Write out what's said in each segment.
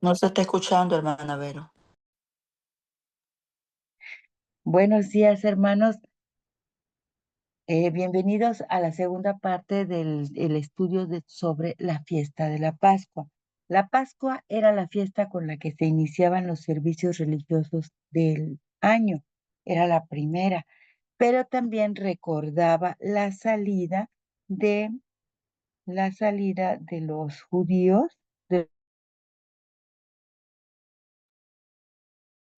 No se está escuchando, hermana Vero. Buenos días, hermanos. Bienvenidos a la segunda parte del el estudio sobre la fiesta de la Pascua. La Pascua era la fiesta con la que se iniciaban los servicios religiosos del año. Era la primera, pero también recordaba de la salida de los judíos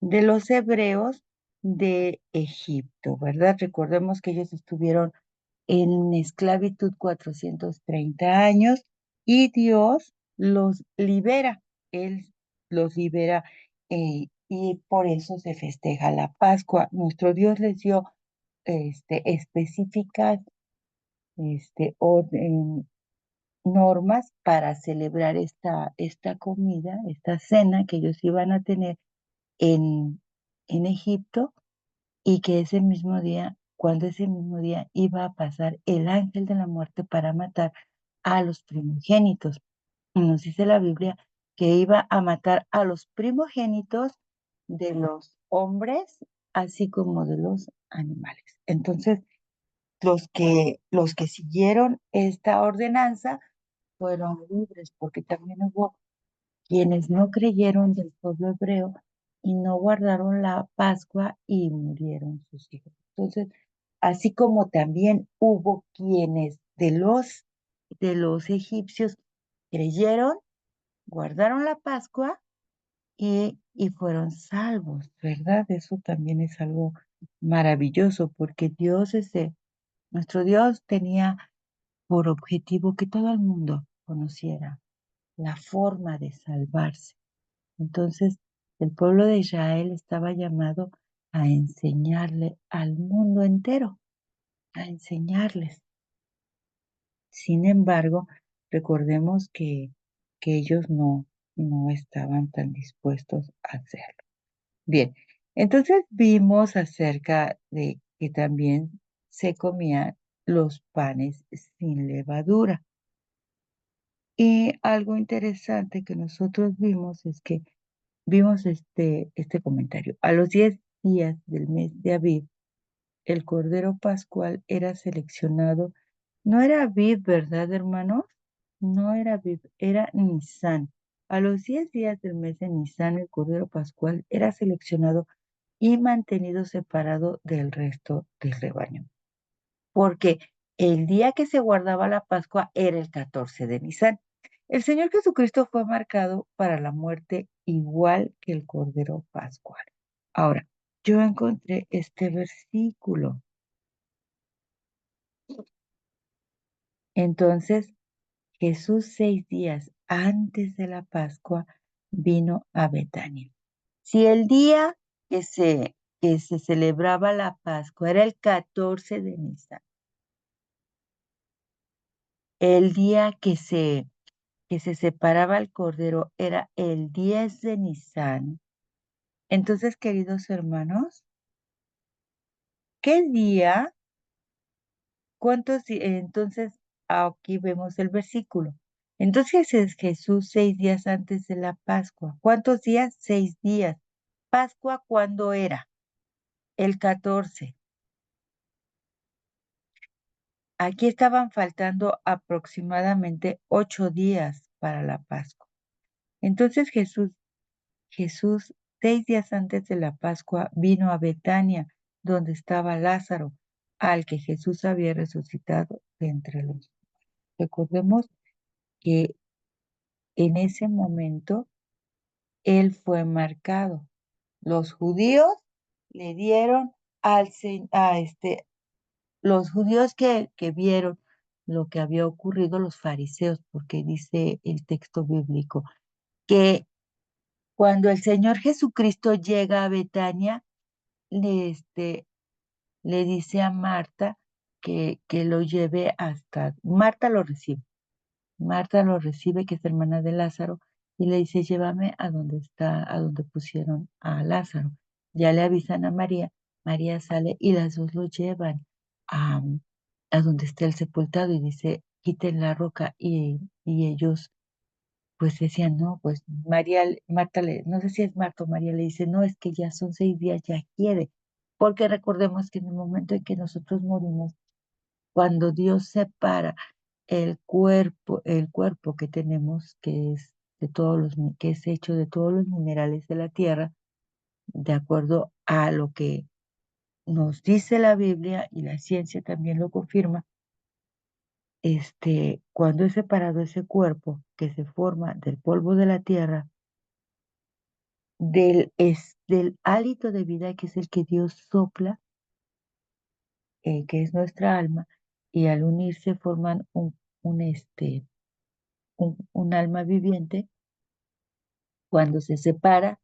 de los hebreos de Egipto, ¿verdad? Recordemos que ellos estuvieron en esclavitud 430 años y Dios los libera. Él los libera y por eso se festeja la Pascua. Nuestro Dios les dio específicas normas para celebrar esta comida, esta cena que ellos iban a tener en, en Egipto y que cuando ese mismo día iba a pasar el ángel de la muerte para matar a los primogénitos. Y nos dice la Biblia que iba a matar a los primogénitos de los hombres, así como de los animales. Entonces, los que siguieron esta ordenanza fueron libres, porque también hubo quienes no creyeron del pueblo hebreo y no guardaron la Pascua y murieron sus hijos. Entonces, así como también hubo quienes de los egipcios creyeron, guardaron la Pascua y fueron salvos, ¿verdad? Eso también es algo maravilloso porque nuestro Dios tenía por objetivo que todo el mundo conociera la forma de salvarse. Entonces, el pueblo de Israel estaba llamado a enseñarle al mundo entero, a enseñarles. Sin embargo, recordemos que ellos no estaban tan dispuestos a hacerlo. Bien, entonces vimos acerca de que también se comían los panes sin levadura. Y algo interesante que nosotros vimos es que vimos este comentario. A los 10 días del mes de Aviv, el Cordero Pascual era seleccionado. No era Aviv, ¿verdad, hermanos? No era Aviv, era Nisan. A los 10 días del mes de Nisan, el Cordero Pascual era seleccionado y mantenido separado del resto del rebaño. Porque el día que se guardaba la Pascua era el 14 de Nisan. El Señor Jesucristo fue marcado para la muerte igual que el Cordero Pascual. Ahora, yo encontré este versículo. Entonces, Jesús 6 días antes de la Pascua vino a Betania. Si el día que se celebraba la Pascua era el 14 de Nisan, el día que se separaba el cordero era el 10 de Nisan. Entonces, queridos hermanos, ¿qué día? Entonces, aquí vemos el versículo. Entonces es Jesús 6 días antes de la Pascua. ¿Cuántos días? 6 días. ¿Pascua cuándo era? El 14. Aquí estaban faltando aproximadamente 8 días para la Pascua. Entonces Jesús, 6 días antes de la Pascua, vino a Betania, donde estaba Lázaro, al que Jesús había resucitado de entre los. Recordemos que en ese momento él fue marcado. Los judíos le dieron los judíos que vieron lo que había ocurrido, los fariseos, porque dice el texto bíblico, que cuando el Señor Jesucristo llega a Betania, le, este, le dice a Marta que lo lleve hasta, Marta lo recibe, que es hermana de Lázaro, y le dice, llévame a donde pusieron a Lázaro. Ya le avisan a María, María sale y las dos lo llevan a, a donde está el sepultado y dice, quiten la roca y ellos pues decían, no, pues Marta, no sé si es Marta o María, le dice, no, es que ya son 6 días, ya quiere, porque recordemos que en el momento en que nosotros morimos, cuando Dios separa el cuerpo que tenemos, que es que es hecho de todos los minerales de la tierra, de acuerdo a lo que nos dice la Biblia y la ciencia también lo confirma, cuando es separado ese cuerpo que se forma del polvo de la tierra, del hálito de vida que es el que Dios sopla, que es nuestra alma, y al unirse forman un alma viviente. Cuando se separa,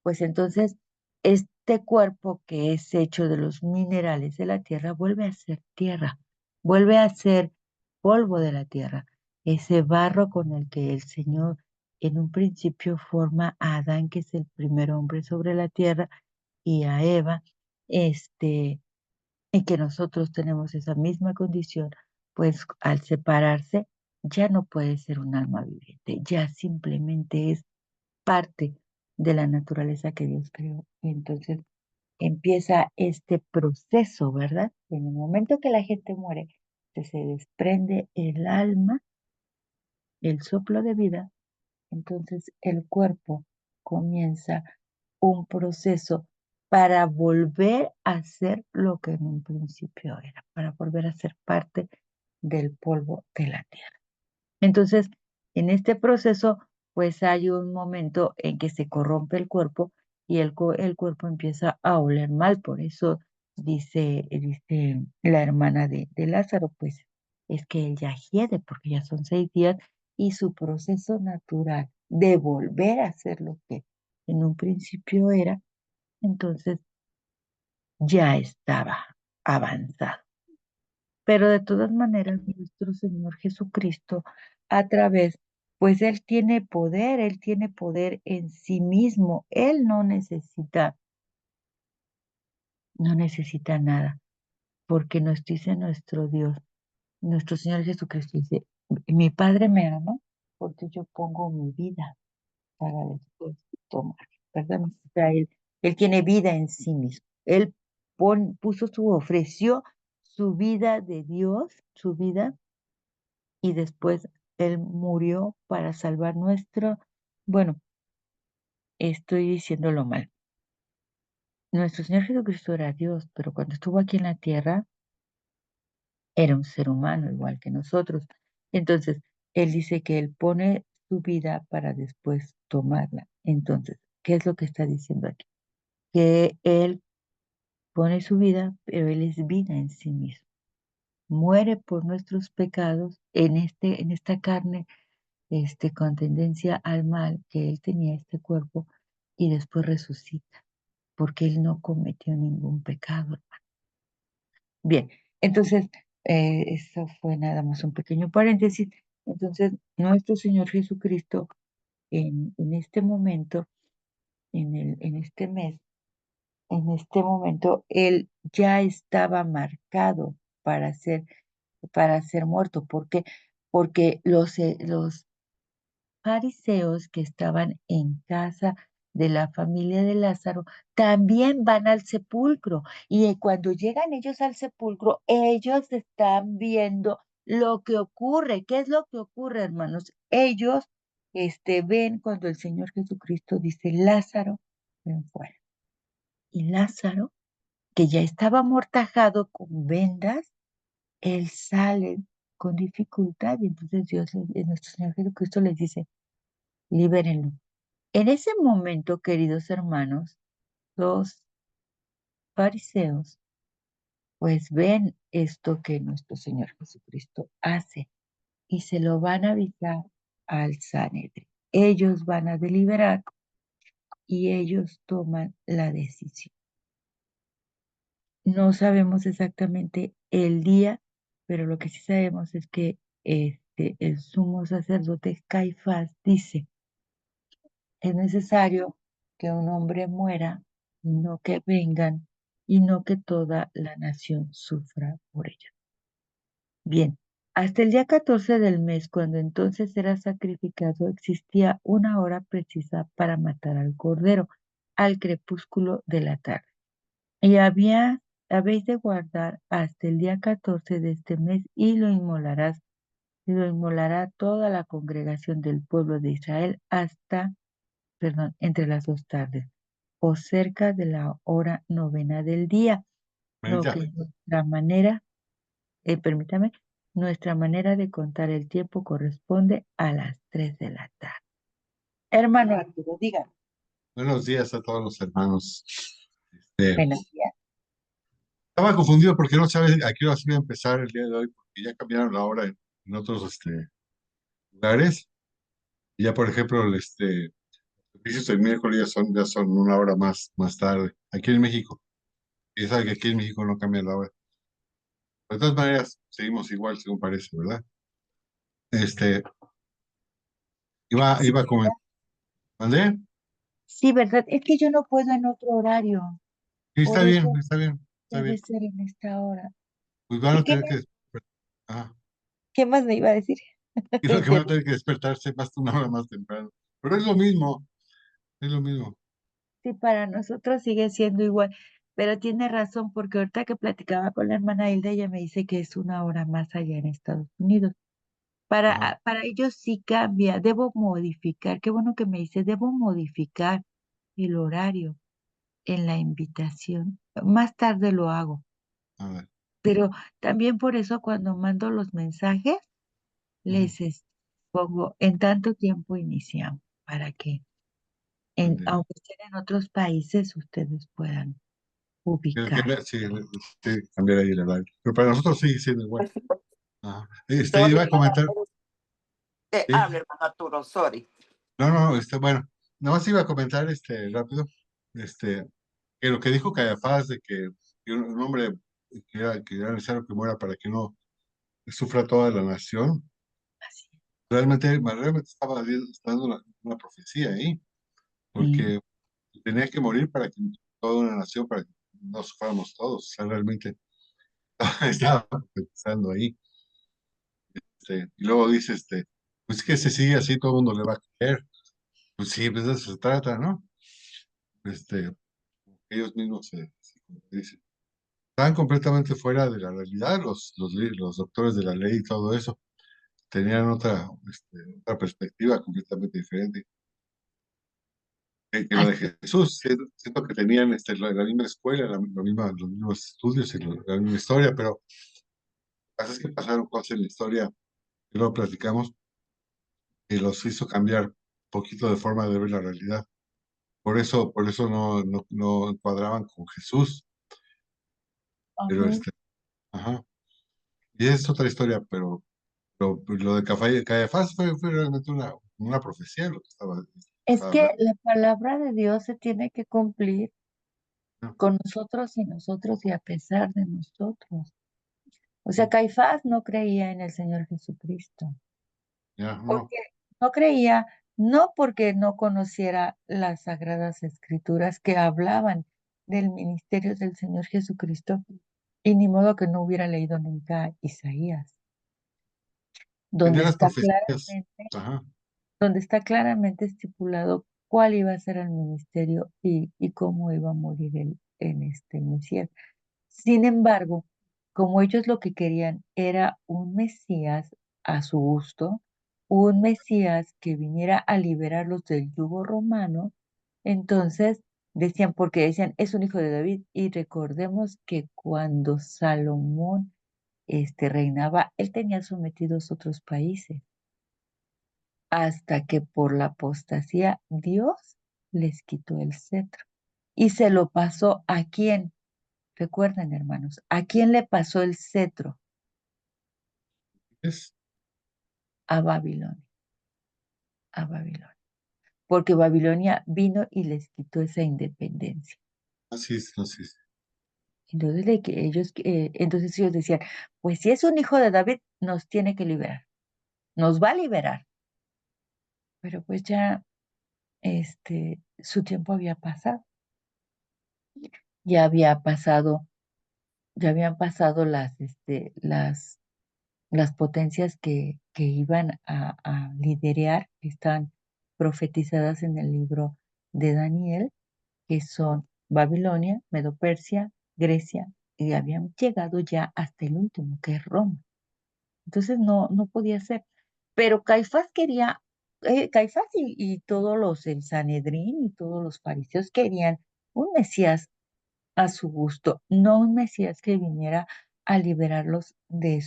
pues entonces este cuerpo que es hecho de los minerales de la tierra vuelve a ser tierra, vuelve a ser polvo de la tierra, ese barro con el que el Señor en un principio forma a Adán, que es el primer hombre sobre la tierra, y a Eva, y que nosotros tenemos esa misma condición, pues al separarse ya no puede ser un alma viviente, ya simplemente es parte de la naturaleza que Dios creó. Y entonces empieza este proceso, ¿verdad? En el momento que la gente muere, que se desprende el alma, el soplo de vida, entonces el cuerpo comienza un proceso para volver a ser lo que en un principio era, para volver a ser parte del polvo de la tierra. Entonces, en este proceso, pues hay un momento en que se corrompe el cuerpo y el cuerpo empieza a oler mal. Por eso dice la hermana de Lázaro, pues es que él ya hiede, porque ya son 6 días y su proceso natural de volver a ser lo que en un principio era, entonces ya estaba avanzado. Pero de todas maneras, nuestro Señor Jesucristo, a través, pues Él tiene poder en sí mismo. Él no necesita nada, porque nos dice nuestro Dios, nuestro Señor Jesucristo dice, mi Padre me ama porque yo pongo mi vida para después tomar, ¿verdad? O sea, él tiene vida en sí mismo. Él ofreció su vida de Dios, su vida, y después Él murió para salvar bueno, estoy diciéndolo mal. Nuestro Señor Jesucristo era Dios, pero cuando estuvo aquí en la tierra era un ser humano igual que nosotros. Entonces, Él dice que Él pone su vida para después tomarla. Entonces, ¿qué es lo que está diciendo aquí? Que Él pone su vida, pero Él es vida en sí mismo. Muere por nuestros pecados en esta carne, con tendencia al mal, que él tenía este cuerpo, y después resucita, porque él no cometió ningún pecado. Bien, entonces, eso fue nada más un pequeño paréntesis. Entonces, nuestro Señor Jesucristo, en este momento, en este mes, en este momento, él ya estaba marcado para ser muerto. ¿Por qué? Porque los fariseos que estaban en casa de la familia de Lázaro también van al sepulcro. Y cuando llegan ellos al sepulcro, ellos están viendo lo que ocurre. ¿Qué es lo que ocurre, hermanos? Ellos ven cuando el Señor Jesucristo dice, Lázaro, ven fuera. Y Lázaro, que ya estaba amortajado con vendas, él sale con dificultad. Y entonces nuestro Señor Jesucristo les dice, libérenlo. En ese momento, queridos hermanos, los fariseos pues ven esto que nuestro Señor Jesucristo hace y se lo van a avisar al Sanedrín. Ellos van a deliberar y ellos toman la decisión. No sabemos exactamente el día, pero lo que sí sabemos es que el sumo sacerdote Caifás dice, es necesario que un hombre muera, no que vengan y no que toda la nación sufra por ello. Bien, Hasta el día 14 del mes, cuando entonces era sacrificado, existía una hora precisa para matar al cordero, al crepúsculo de la tarde. Y habéis de guardar hasta el día 14 de este mes y lo inmolará toda la congregación del pueblo de Israel hasta, perdón, entre las dos tardes, o cerca de la hora novena del día, lo Ya. que nuestra manera, permítame, nuestra manera de contar el tiempo corresponde a las 3 de la tarde. Hermano Arturo, diga. Buenos días a todos los hermanos. Eh, Buenos días. Estaba confundido porque no sabes a qué hora se iba a empezar el día de hoy, porque ya cambiaron la hora en otros lugares. Y ya, por ejemplo, dices el miércoles ya son una hora más tarde, aquí en México. Y ya sabe que aquí en México no cambia la hora. De todas maneras, seguimos igual, según parece, ¿verdad? Este, Sí, iba a comentar, ¿mandé? sí, ¿verdad? Es que yo no puedo en otro horario, Sí, por eso está bien, está debe bien. ser en esta hora. Pues van ¿Y a tener que despertar. qué más me iba a decir? Y Te lo que van a interrumpí. tener que despertarse más una hora más temprano. Pero es lo mismo, es lo mismo. Sí, para nosotros sigue siendo igual, pero tiene razón porque ahorita que platicaba con la hermana Hilda, ella me dice que es una hora más allá en Estados Unidos. Ajá, Para ellos sí cambia, debo modificar, qué bueno que me dice, debo modificar el horario en la invitación. Más tarde lo hago, a ver, pero también por eso cuando mando los mensajes, ujú, pongo en tanto tiempo iniciamos, para que ándale. aunque estén en otros países, ustedes puedan ubicar. Sí, cambiar ahí el horario. Pero para nosotros sigue siendo igual. Pues sí, Ajá. sorry, Iba a hermano, comentar, sí, hable, hermano Arturo, sorry. no, bueno, nada más iba a comentar, rápido, que lo que dijo Caiafás de que un hombre que era necesario que muera para que no sufra toda la nación, Así. realmente estaba dando una profecía ahí, Sí, porque tenía que morir para que toda una nación, para que no suframos todos. O sea, realmente estaba pensando ahí. Y luego dice, pues que se sigue así, todo el mundo le va a creer. Pues sí, pues de eso se trata, ¿no? Este, ellos mismos como dicen, estaban completamente fuera de la realidad, los doctores de la ley y todo eso. Tenían otra perspectiva completamente diferente que la de así. Jesús. Siento que tenían la misma escuela, los mismos estudios y la misma historia, pero pasa es que pasaron cosas en la historia que luego platicamos y los hizo cambiar un poquito de forma de ver la realidad. Por eso no encuadraban con Jesús, pero Ajá. ajá. Y es otra historia, pero lo de Caifás fue realmente una profecía lo que Es estaba que hablando, la palabra de Dios se tiene que cumplir ¿no? con nosotros y a pesar de nosotros. O sea, Caifás no creía en el Señor Jesucristo. Ya, no, Porque no creía, no porque no conociera las sagradas escrituras que hablaban del ministerio del Señor Jesucristo, y ni modo que no hubiera leído nunca Isaías, tenía donde las está profecías, ajá. donde está claramente estipulado cuál iba a ser el ministerio y cómo iba a morir en este Mesías. Sin embargo, como ellos lo que querían era un Mesías a su gusto, un Mesías que viniera a liberarlos del yugo romano, entonces decían, porque decían, es un hijo de David, y recordemos que cuando Salomón reinaba, él tenía sometidos otros países, hasta que por la apostasía Dios les quitó el cetro y se lo pasó a quién. Recuerden, hermanos, ¿a quién le pasó el cetro? Es, A Babilonia, a Babilonia. Porque Babilonia vino y les quitó esa independencia. así es. Entonces, entonces ellos decían, pues si es un hijo de David, nos tiene que liberar, nos va a liberar. Pero pues ya, su tiempo había pasado, ya había pasado, ya habían pasado las potencias que iban a liderar, que están profetizadas en el libro de Daniel, que son Babilonia, Medo-Persia, Grecia, y habían llegado ya hasta el último, que es Roma. Entonces no podía ser. Pero Caifás quería, Caifás y todos el Sanedrín y todos los fariseos querían un Mesías a su gusto, no un Mesías que viniera a liberarlos de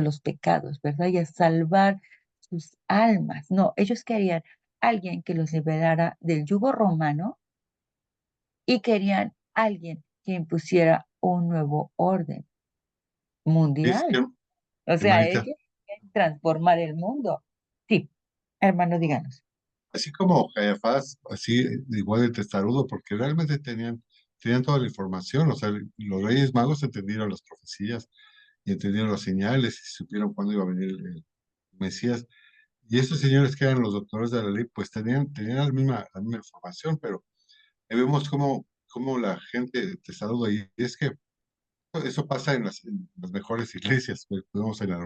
los pecados, ¿verdad? Y a salvar sus almas. No, ellos querían alguien que los liberara del yugo romano y querían alguien que impusiera un nuevo orden Es mundial. que, O sea, hermanita, ellos quieren transformar el mundo. Sí, hermano, díganos. así como Caifás, así igual de testarudo, porque realmente tenían toda la información, o sea, los reyes magos entendieron las profecías y entendieron las señales y supieron cuándo iba a venir el Mesías. Y esos señores que eran los doctores de la ley, pues tenían la misma información, pero ahí vemos cómo la gente testaruda, y es que eso pasa en las mejores iglesias, pues, vemos en la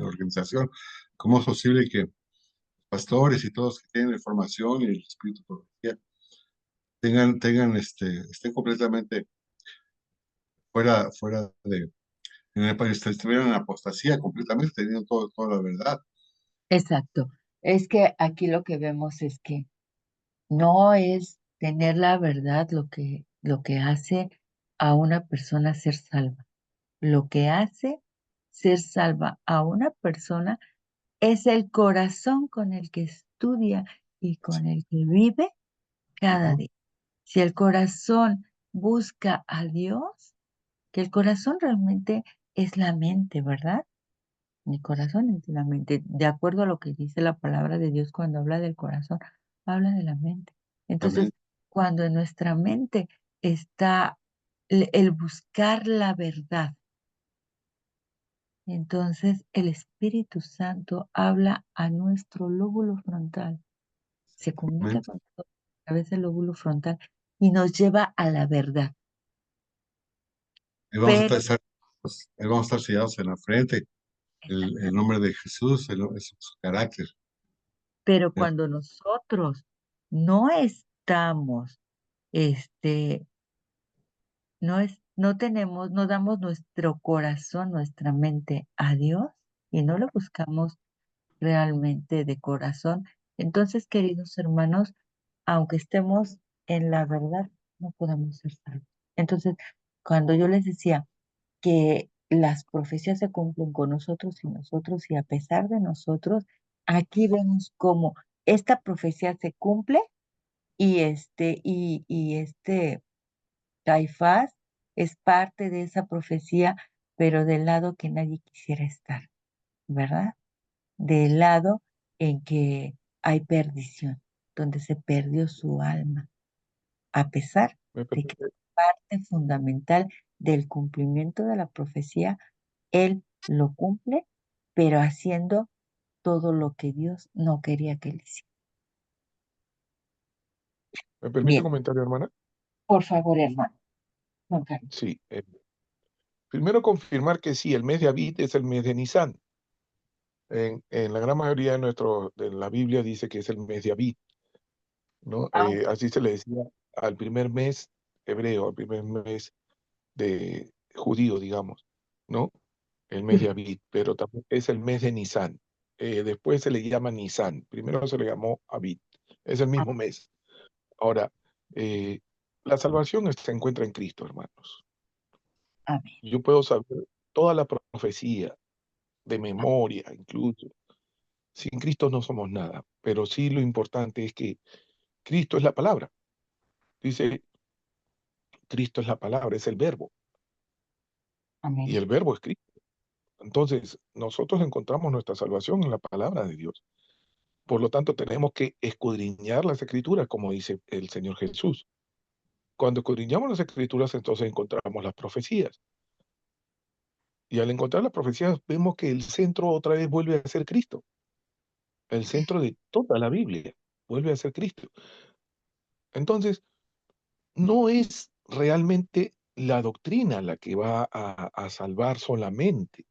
organización, cómo es posible que pastores y todos que tienen la información y el espíritu de profecía estén completamente fuera de, en el país, estuvieran en apostasía completamente, teniendo toda la verdad. Exacto. Es que aquí lo que vemos es que no es tener la verdad lo que hace a una persona ser salva. Lo que hace ser salva a una persona es el corazón con el que estudia y con el que vive cada Ujú. día. Si el corazón busca a Dios, que el corazón realmente es la mente, ¿verdad? Mi corazón es la mente. De acuerdo a lo que dice la palabra de Dios cuando habla del corazón, habla de la mente. Entonces, Amén. cuando en nuestra mente está el buscar la verdad, entonces el Espíritu Santo habla a nuestro lóbulo frontal, se comunica Amén. con nosotros a través del lóbulo frontal y nos lleva a la verdad. Ahí vamos a Pero, estar, ahí vamos a estar sellados en la frente, el exactamente, nombre de Jesús, su carácter. pero Ya. cuando nosotros no estamos, este, no tenemos, no damos nuestro corazón, nuestra mente a Dios y no lo buscamos realmente de corazón, entonces, queridos hermanos, aunque estemos en la verdad, no podemos ser salvos. Entonces, cuando yo les decía que las profecías se cumplen con nosotros y nosotros, y a pesar de nosotros, aquí vemos cómo esta profecía se cumple y Caifás es parte de esa profecía, pero del lado que nadie quisiera estar, ¿verdad? Del lado en que hay perdición, donde se perdió su alma, a pesar ¿Me de que permite? parte fundamental del cumplimiento de la profecía, él lo cumple, pero haciendo todo lo que Dios no quería que él hiciera. ¿Me permite un Bien, comentario, hermana? por favor, hermano, Juan Carlos. Sí. Primero confirmar que sí, el mes de Abid es el mes de Nisan. En la gran mayoría de la Biblia dice que es el mes de Abid, ¿no? Ah, Así se le decía al primer mes hebreo, al primer mes de judío, digamos, ¿no? El mes de sí, Abid, pero también es el mes de Nisan. Después se le llama Nisan, primero se le llamó Abid, es el ah, mismo mes. Ahora, eh, la salvación se encuentra en Cristo, hermanos. amén, Yo puedo saber toda la profecía de memoria, incluso. Sin Cristo no somos nada, pero sí lo importante es que Cristo es la palabra. Dice, Cristo es la palabra, es el verbo, y amén, el verbo es Cristo. Entonces, nosotros encontramos nuestra salvación en la palabra de Dios. Por lo tanto, tenemos que escudriñar las escrituras, como dice el Señor Jesús. Cuando escudriñamos las escrituras, entonces encontramos las profecías. Y al encontrar las profecías, vemos que el centro otra vez vuelve a ser Cristo. El centro de toda la Biblia vuelve a ser Cristo. Entonces, no es realmente la doctrina la que va a salvar solamente.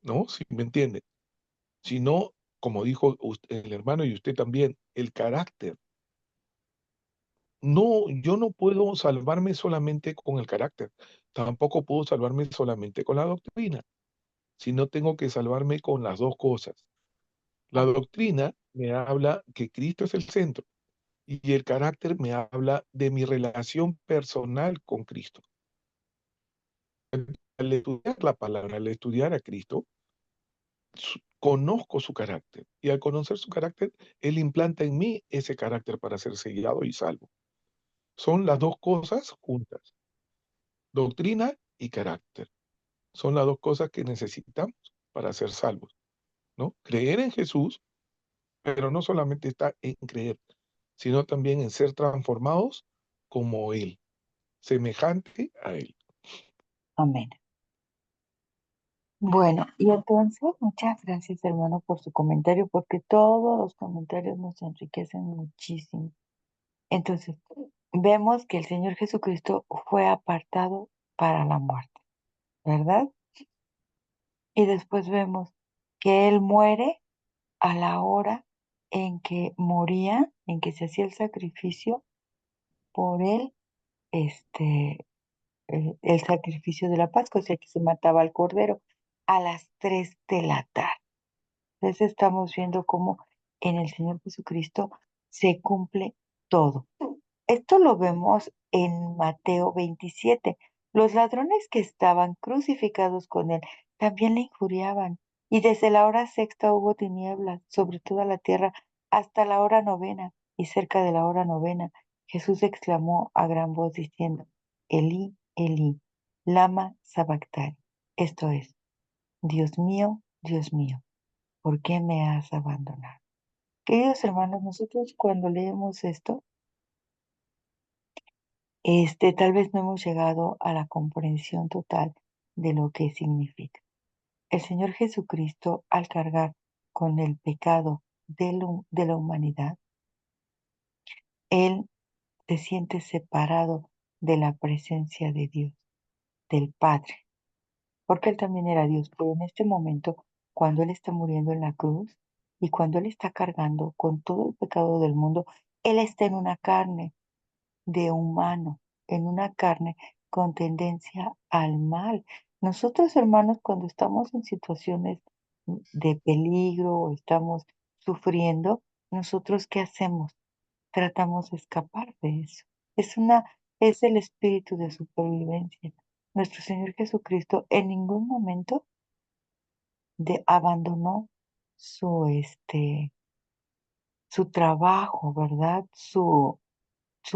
¿no? Si me entiende. Sino, como dijo el hermano y usted también, el carácter. No, yo no puedo salvarme solamente con el carácter, tampoco puedo salvarme solamente con la doctrina, sino tengo que salvarme con las dos cosas. La doctrina me habla que Cristo es el centro y el carácter me habla de mi relación personal con Cristo. Al estudiar la palabra, al estudiar a Cristo, conozco su carácter y al conocer su carácter, Él implanta en mí ese carácter para ser sellado y salvo. Son las dos cosas juntas, doctrina y carácter. Son las dos cosas que necesitamos para ser salvos, ¿no? Creer en Jesús, pero no solamente está en creer, sino también en ser transformados como Él, semejante a Él. Amén. Bueno, y entonces, muchas gracias, hermano, por su comentario, porque todos los comentarios nos enriquecen muchísimo. Entonces, vemos que el Señor Jesucristo fue apartado para la muerte, ¿verdad? Y después vemos que Él muere a la hora en que moría, en que se hacía el sacrificio por Él, el sacrificio de la Pascua, o sea, que se mataba al cordero a las 3 de la tarde. Entonces estamos viendo cómo en el Señor Jesucristo se cumple todo. Esto lo vemos en Mateo 27. Los ladrones que estaban crucificados con él también le injuriaban, y desde la hora sexta hubo tinieblas sobre toda la tierra hasta la hora novena, y cerca de la hora novena Jesús exclamó a gran voz diciendo, Elí, Elí, lama sabactani. Esto es, Dios mío, ¿por qué me has abandonado? Queridos hermanos, nosotros cuando leemos esto, tal vez no hemos llegado a la comprensión total de lo que significa. El Señor Jesucristo, al cargar con el pecado de la humanidad, Él se siente separado de la presencia de Dios, del Padre, porque Él también era Dios, pero en este momento, cuando Él está muriendo en la cruz y cuando Él está cargando con todo el pecado del mundo, Él está en una carne de humano, en una carne con tendencia al mal. Nosotros, hermanos, cuando estamos en situaciones de peligro o estamos sufriendo, nosotros ¿qué hacemos? Tratamos de escapar de eso. Es el espíritu de supervivencia. Nuestro Señor Jesucristo en ningún momento abandonó su trabajo, ¿verdad? Su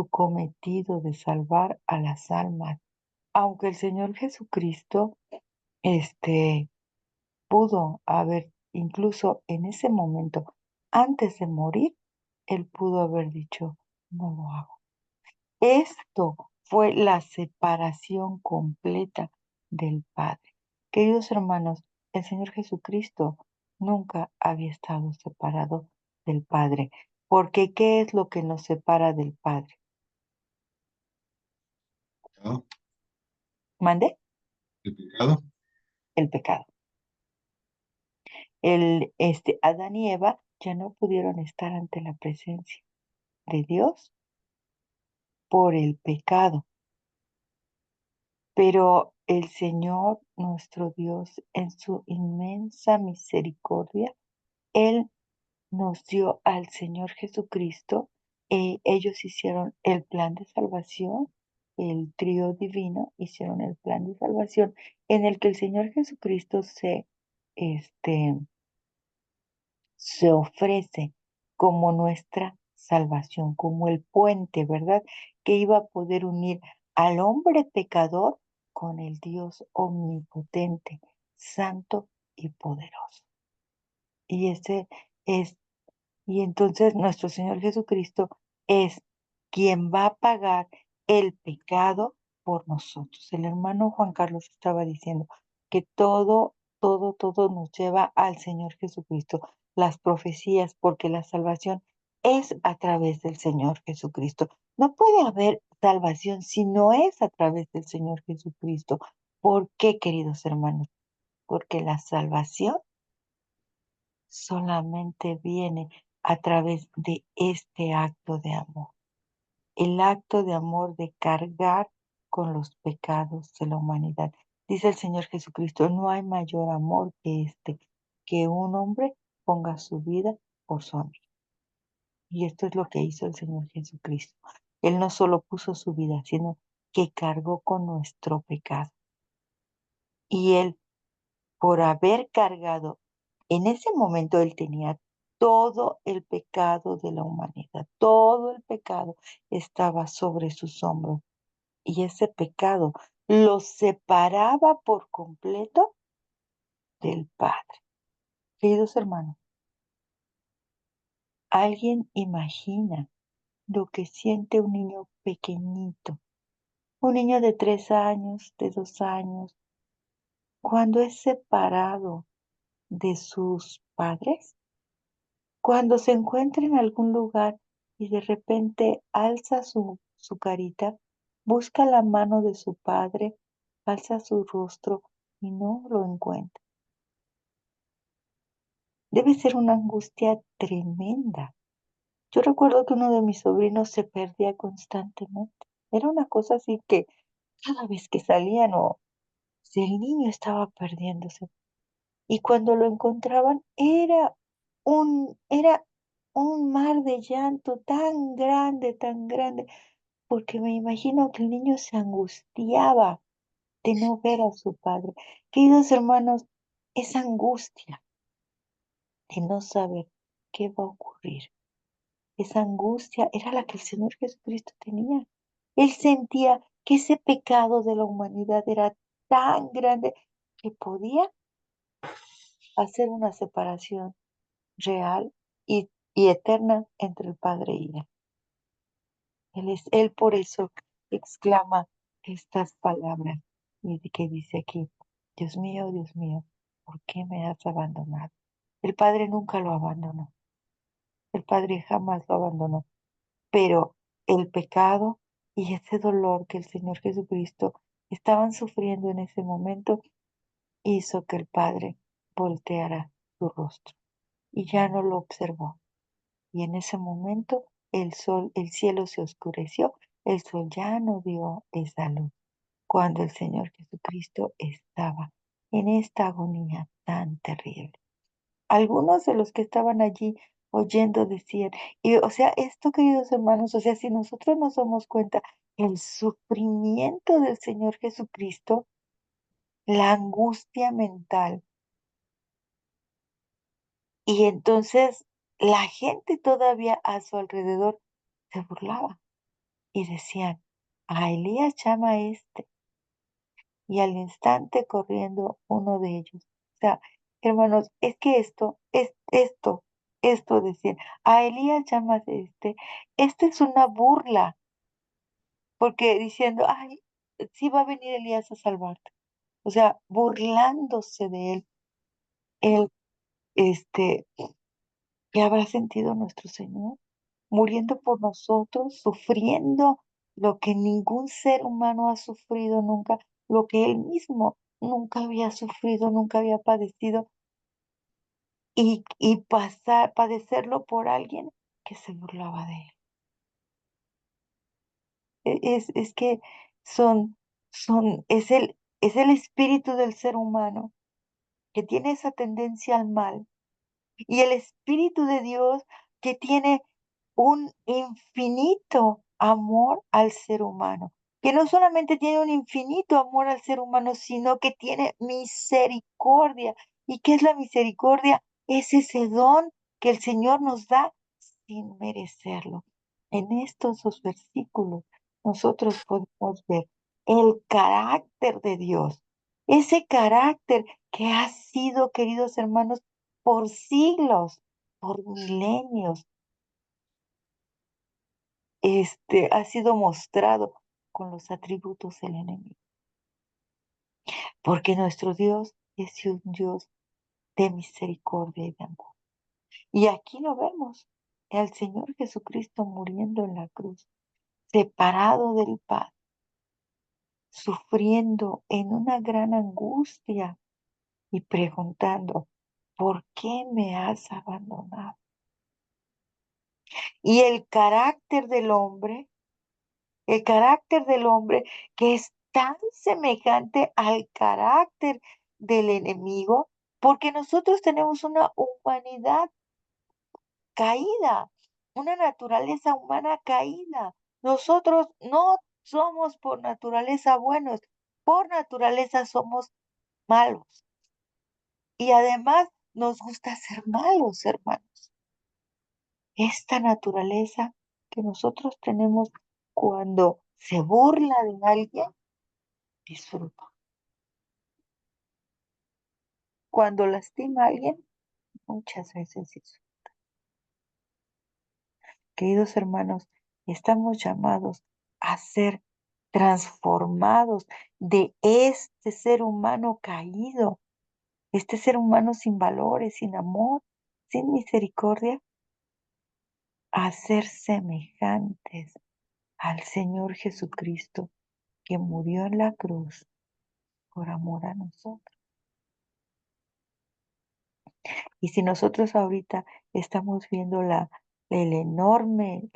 cometido de salvar a las almas. Aunque el Señor Jesucristo, pudo haber, incluso en ese momento, antes de morir, Él pudo haber dicho, no lo hago. Esto fue la separación completa del Padre. Queridos hermanos, el Señor Jesucristo nunca había estado separado del Padre, porque ¿qué es lo que nos separa del Padre? ¿No? ¿Mande? El pecado. El pecado. Adán y Eva ya no pudieron estar ante la presencia de Dios por el pecado. Pero el Señor, nuestro Dios, en su inmensa misericordia, Él nos dio al Señor Jesucristo. Ellos hicieron el plan de salvación, el trío divino hicieron el plan de salvación en el que el Señor Jesucristo este, se ofrece como nuestra salvación, como el puente, ¿verdad? Que iba a poder unir al hombre pecador con el Dios omnipotente, santo y poderoso. Y ese es y entonces nuestro Señor Jesucristo es quien va a pagar el pecado por nosotros. El hermano Juan Carlos estaba diciendo que todo nos lleva al Señor Jesucristo. Las profecías, porque la salvación es a través del Señor Jesucristo. No puede haber salvación si no es a través del Señor Jesucristo. ¿Por qué, queridos hermanos? porque la salvación solamente viene a través de este acto de amor. El acto de amor de cargar con los pecados de la humanidad. Dice el Señor Jesucristo, no hay mayor amor que este, que un hombre ponga su vida por su amigo. Y esto es lo que hizo el Señor Jesucristo. Él no solo puso su vida, sino que cargó con nuestro pecado. Y Él, por haber cargado, en ese momento Él tenía todo el pecado de la humanidad. Todo el pecado estaba sobre sus hombros. Y ese pecado lo separaba por completo del Padre. Queridos hermanos, ¿alguien imagina lo que siente un niño pequeñito? Un niño de 3 años, de 2 años, cuando es separado de sus padres, cuando se encuentra en algún lugar y de repente alza su carita, busca la mano de su padre, alza su rostro y no lo encuentra. Debe ser una angustia tremenda. Yo recuerdo que uno de mis sobrinos se perdía constantemente. Era una cosa así que cada vez que salían o si el niño estaba perdiéndose. Y cuando lo encontraban era un mar de llanto tan grande, porque me imagino que el niño se angustiaba de no ver a su padre. Queridos hermanos, esa angustia de no saber qué va a ocurrir, esa angustia era la que el Señor Jesucristo tenía. Él sentía que ese pecado de la humanidad era tan grande que podía hacer una separación real y eterna entre el Padre y Él. Él por eso exclama estas palabras y que dice aquí, Dios mío, ¿por qué me has abandonado? El Padre nunca lo abandonó, el Padre jamás lo abandonó, pero el pecado y ese dolor que el Señor Jesucristo estaban sufriendo en ese momento hizo que el Padre volteara su rostro y ya no lo observó. Y en ese momento el cielo se oscureció, el sol ya no dio esa luz, cuando el Señor Jesucristo estaba en esta agonía tan terrible. Algunos de los que estaban allí oyendo decían, y o sea, esto queridos hermanos, o sea, si nosotros nos damos cuenta, el sufrimiento del Señor Jesucristo, la angustia mental, y entonces la gente todavía a su alrededor se burlaba y decían, a Elías llama a este. Y al instante corriendo uno de ellos. O sea, hermanos, es que esto decían, a Elías llama a este. Esto es una burla, porque diciendo, ay, sí va a venir Elías a salvarte. O sea, burlándose de él. Él, este, ¿qué habrá sentido nuestro Señor? Muriendo por nosotros, sufriendo lo que ningún ser humano ha sufrido nunca, lo que él mismo nunca había sufrido, nunca había padecido, y padecerlo por alguien que se burlaba de él. Es que es el espíritu del ser humano que tiene esa tendencia al mal y el espíritu de Dios que tiene un infinito amor al ser humano, que no solamente tiene un infinito amor al ser humano, sino que tiene misericordia. ¿Y qué es la misericordia? Es ese don que el Señor nos da sin merecerlo. En estos dos versículos nosotros podemos ver el carácter de Dios, ese carácter que ha sido, queridos hermanos, por siglos, por milenios, ha sido mostrado con los atributos del enemigo. Porque nuestro Dios es un Dios de misericordia y de amor. Y aquí lo vemos, el Señor Jesucristo muriendo en la cruz, separado del Padre, sufriendo en una gran angustia, y preguntando, ¿por qué me has abandonado? Y el carácter del hombre que es tan semejante al carácter del enemigo, porque nosotros tenemos una humanidad caída, una naturaleza humana caída. Nosotros no somos por naturaleza buenos, por naturaleza somos malos. Y además nos gusta ser malos, hermanos. Esta naturaleza que nosotros tenemos cuando se burla de alguien, disfruta. Cuando lastima a alguien, muchas veces disfruta. Queridos hermanos, estamos llamados a ser transformados de este ser humano caído, este ser humano sin valores, sin amor, sin misericordia, a ser semejantes al Señor Jesucristo que murió en la cruz por amor a nosotros. Y si nosotros ahorita estamos viendo la enorme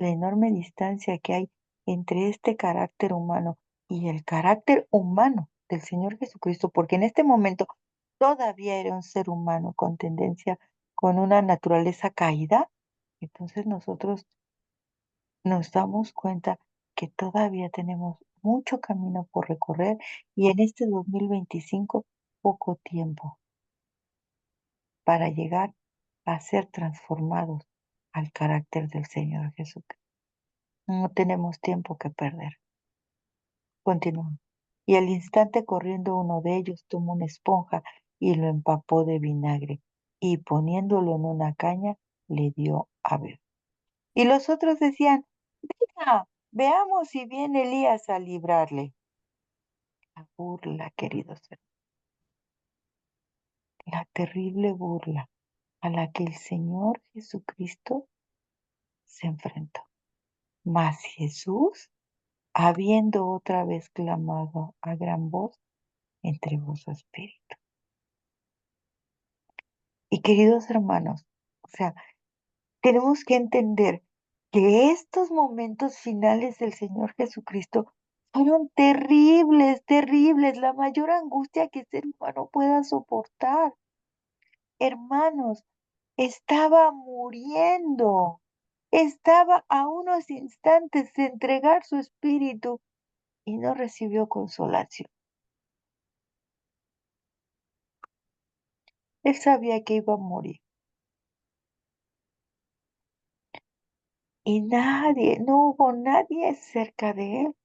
distancia que hay entre este carácter humano y el carácter humano del Señor Jesucristo, porque en este momento todavía era un ser humano con tendencia, con una naturaleza caída, entonces nosotros nos damos cuenta que todavía tenemos mucho camino por recorrer y en este 2025 poco tiempo para llegar a ser transformados al carácter del Señor Jesucristo. No tenemos tiempo que perder. Continúa. Y al instante corriendo uno de ellos tomó una esponja y lo empapó de vinagre y poniéndolo en una caña le dio a beber. Y los otros decían, venga, veamos si viene Elías a librarle. La burla, queridos hermanos, la terrible burla a la que el Señor Jesucristo se enfrentó. Mas Jesús, habiendo otra vez clamado a gran voz, entregó su espíritu. Y queridos hermanos, o sea, tenemos que entender que estos momentos finales del Señor Jesucristo fueron terribles, terribles, la mayor angustia que el ser humano pueda soportar. Hermanos, estaba muriendo, estaba a unos instantes de entregar su espíritu y no recibió consolación. Él sabía que iba a morir. Y nadie, no hubo nadie cerca de él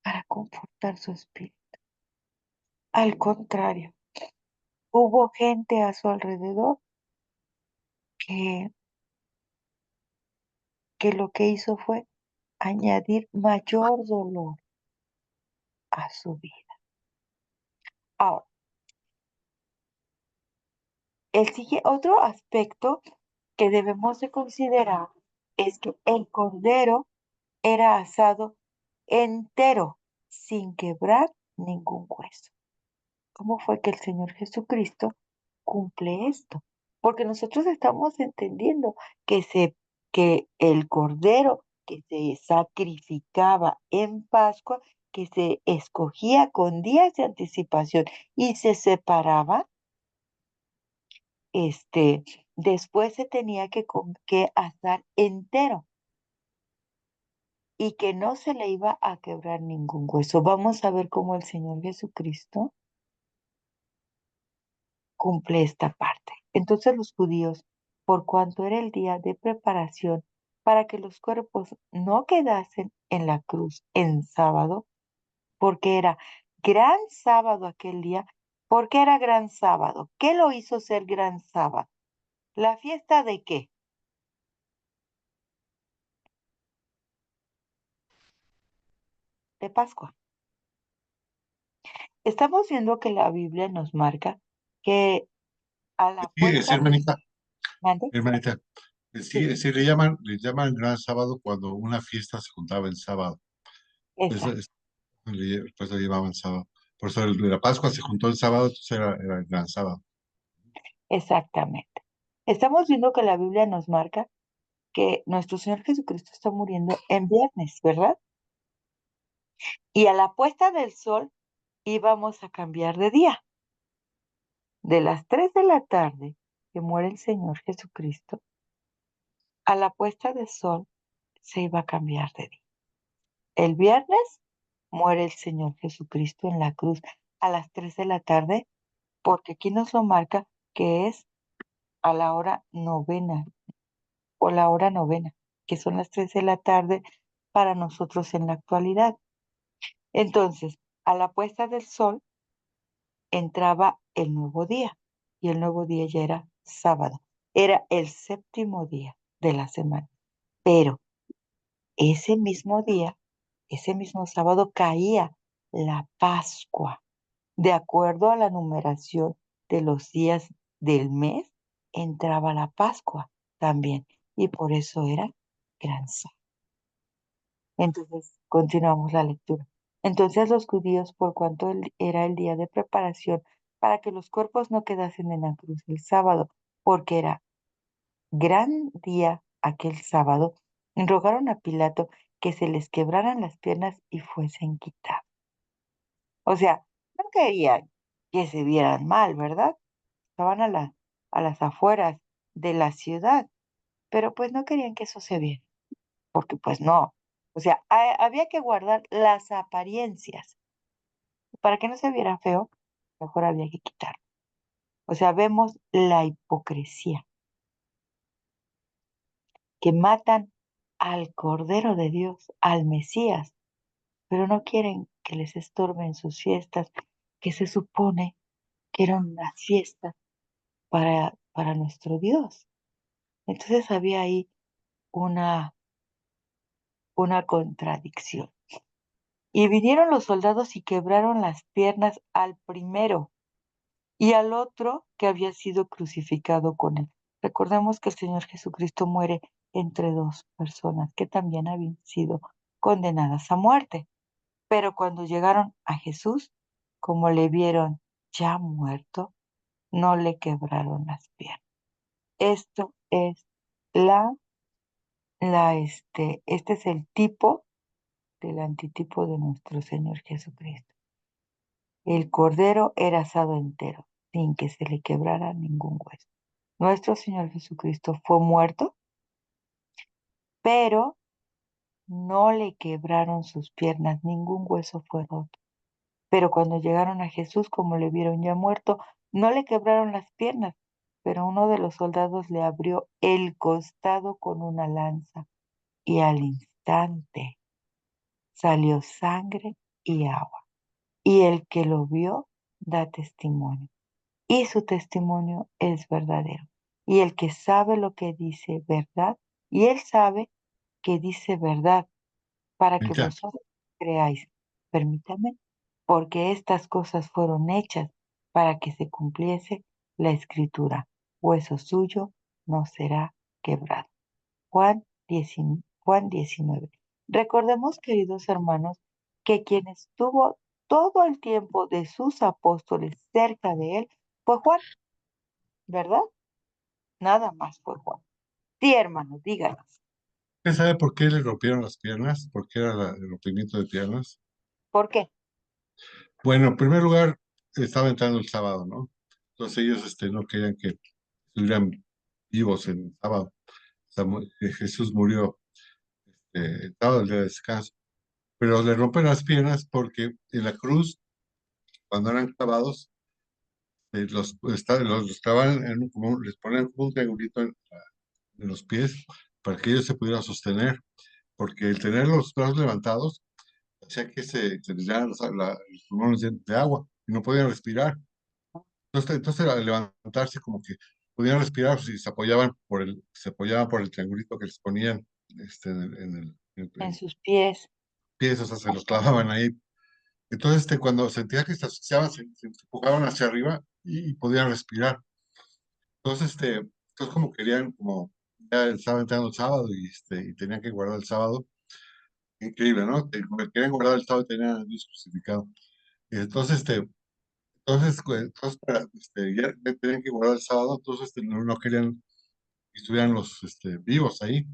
para confortar su espíritu. Al contrario, hubo gente a su alrededor que, que lo que hizo fue añadir mayor dolor a su vida. Ahora, otro aspecto que debemos de considerar es que el cordero era asado entero, sin quebrar ningún hueso. ¿Cómo fue que el Señor Jesucristo cumple esto? Porque nosotros estamos entendiendo que el cordero que se sacrificaba en Pascua, que se escogía con días de anticipación y se separaba, después se tenía que asar entero y que no se le iba a quebrar ningún hueso. Vamos a ver cómo el Señor Jesucristo cumple esta parte. Entonces los judíos, por cuanto era el día de preparación para que los cuerpos no quedasen en la cruz en sábado, porque era gran sábado aquel día, porque era gran sábado. ¿Qué lo hizo ser gran sábado? ¿La fiesta de qué? De Pascua. Estamos viendo que la Biblia nos marca que a la Sí, es puerta, hermanita, ¿mande? hermanita. Sí, Sí, sí, le llaman Gran Sábado cuando una fiesta se juntaba en sábado. Eso esa. es, pues lo llamaban sábado. Por eso el de la Pascua se juntó el sábado, entonces era el gran sábado. Exactamente. Estamos viendo que la Biblia nos marca que nuestro Señor Jesucristo está muriendo en viernes, ¿verdad? Y a la puesta del sol íbamos a cambiar de día. De las 3 de la tarde que muere el Señor Jesucristo, a la puesta del sol se iba a cambiar de día. El viernes muere el Señor Jesucristo en la cruz a las 3 de la tarde, porque aquí nos lo marca que es a la hora novena o la hora novena, que son las 3 de la tarde para nosotros en la actualidad. Entonces, a la puesta del sol entraba el nuevo día y el nuevo día ya era sábado. Era el séptimo día de la semana. Pero ese mismo día, ese mismo sábado caía la Pascua. De acuerdo a la numeración de los días del mes, entraba la Pascua también. Y por eso era gran sábado. Entonces, continuamos la lectura. Entonces los judíos, por cuanto era el día de preparación, para que los cuerpos no quedasen en la cruz el sábado, porque era gran día aquel sábado, rogaron a Pilato que se les quebraran las piernas y fuesen quitados. O sea, no querían que se vieran mal, ¿verdad? Estaban a las afueras de la ciudad, pero pues no querían que eso se viera, porque pues no. O sea, había que guardar las apariencias. Para que no se viera feo, mejor había que quitarlo. O sea, vemos la hipocresía, que matan al Cordero de Dios, al Mesías, pero no quieren que les estorben sus fiestas, que se supone que eran unas fiestas para nuestro Dios. Entonces había ahí una, una contradicción. Y vinieron los soldados y quebraron las piernas al primero y al otro que había sido crucificado con él. Recordemos que el Señor Jesucristo muere entre dos personas que también habían sido condenadas a muerte. Pero cuando llegaron a Jesús, como le vieron ya muerto, no le quebraron las piernas. Esto es este es el tipo del antitipo de nuestro Señor Jesucristo. El cordero era asado entero, sin que se le quebrara ningún hueso. Nuestro Señor Jesucristo fue muerto, pero no le quebraron sus piernas, ningún hueso fue roto. Pero cuando llegaron a Jesús, como le vieron ya muerto, no le quebraron las piernas, pero uno de los soldados le abrió el costado con una lanza y al instante salió sangre y agua. Y el que lo vio da testimonio. Y su testimonio es verdadero. Y el que sabe lo que dice verdad, y él sabe que dice verdad, para que Venga, vosotros creáis. Permítame, porque estas cosas fueron hechas para que se cumpliese la escritura. Hueso suyo no será quebrado. Juan 19. Recordemos, queridos hermanos, que quien estuvo todo el tiempo de sus apóstoles cerca de él fue Juan, ¿verdad? Nada más fue Juan. Sí, hermanos, díganos. ¿usted sabe por qué le rompieron las piernas? ¿Por qué era el rompimiento de piernas? ¿Por qué? Bueno, en primer lugar, estaba entrando el sábado, ¿no? Entonces ellos no querían que estuvieran vivos en el sábado. O sea, Jesús murió el sábado, el día de descanso. Pero le rompen las piernas porque en la cruz, cuando eran clavados, los clavaban les ponían como un triangulito en los pies para que ellos se pudieran sostener, porque el tener los brazos levantados hacía que se les llenaran los pulmones de agua y no podían respirar. Entonces al levantarse como que podían respirar si se apoyaban por el triangulito que les ponían En en sus pies. pies, o sea, se los clavaban ahí. Entonces, cuando sentía que se asfixiaban, se empujaban hacia arriba y podían respirar. Entonces, entonces como querían, como ya estaba entrando el sábado y tenían que guardar el sábado, increíble, ¿no? Querían guardar el sábado y tenían a Dios crucificado. Y entonces ya tenían que guardar el sábado, entonces no querían que estuvieran los vivos ahí.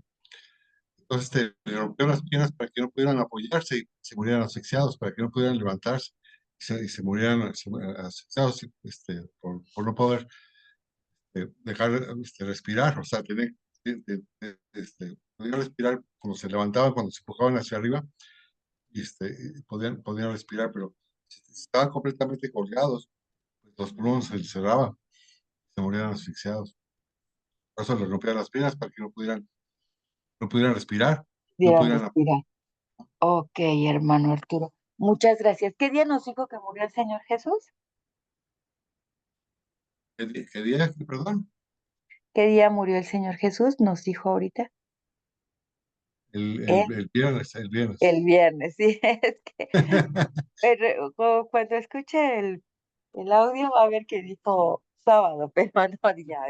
Entonces le rompieron las piernas para que no pudieran apoyarse y se murieran asfixiados, para que no pudieran levantarse y se murieran asfixiados por no poder dejar respirar, o sea, podían respirar cuando se levantaban, cuando se empujaban hacia arriba, y podían respirar, pero si estaban completamente colgados, pues los pulmones se les cerraban, se morían asfixiados. Por eso les rompían las piernas para que no pudieran respirar, no Pudieran pudieran. respirar. Ok, hermano Arturo. Muchas gracias. ¿Qué día nos dijo que murió el Señor Jesús? ¿Qué día? Perdón. ¿Qué día murió el Señor Jesús? Nos dijo ahorita. El, ¿Eh? el, el viernes, el viernes. El viernes, sí. Es que cuando escuche el audio va a ver que dijo sábado, pero no, ya,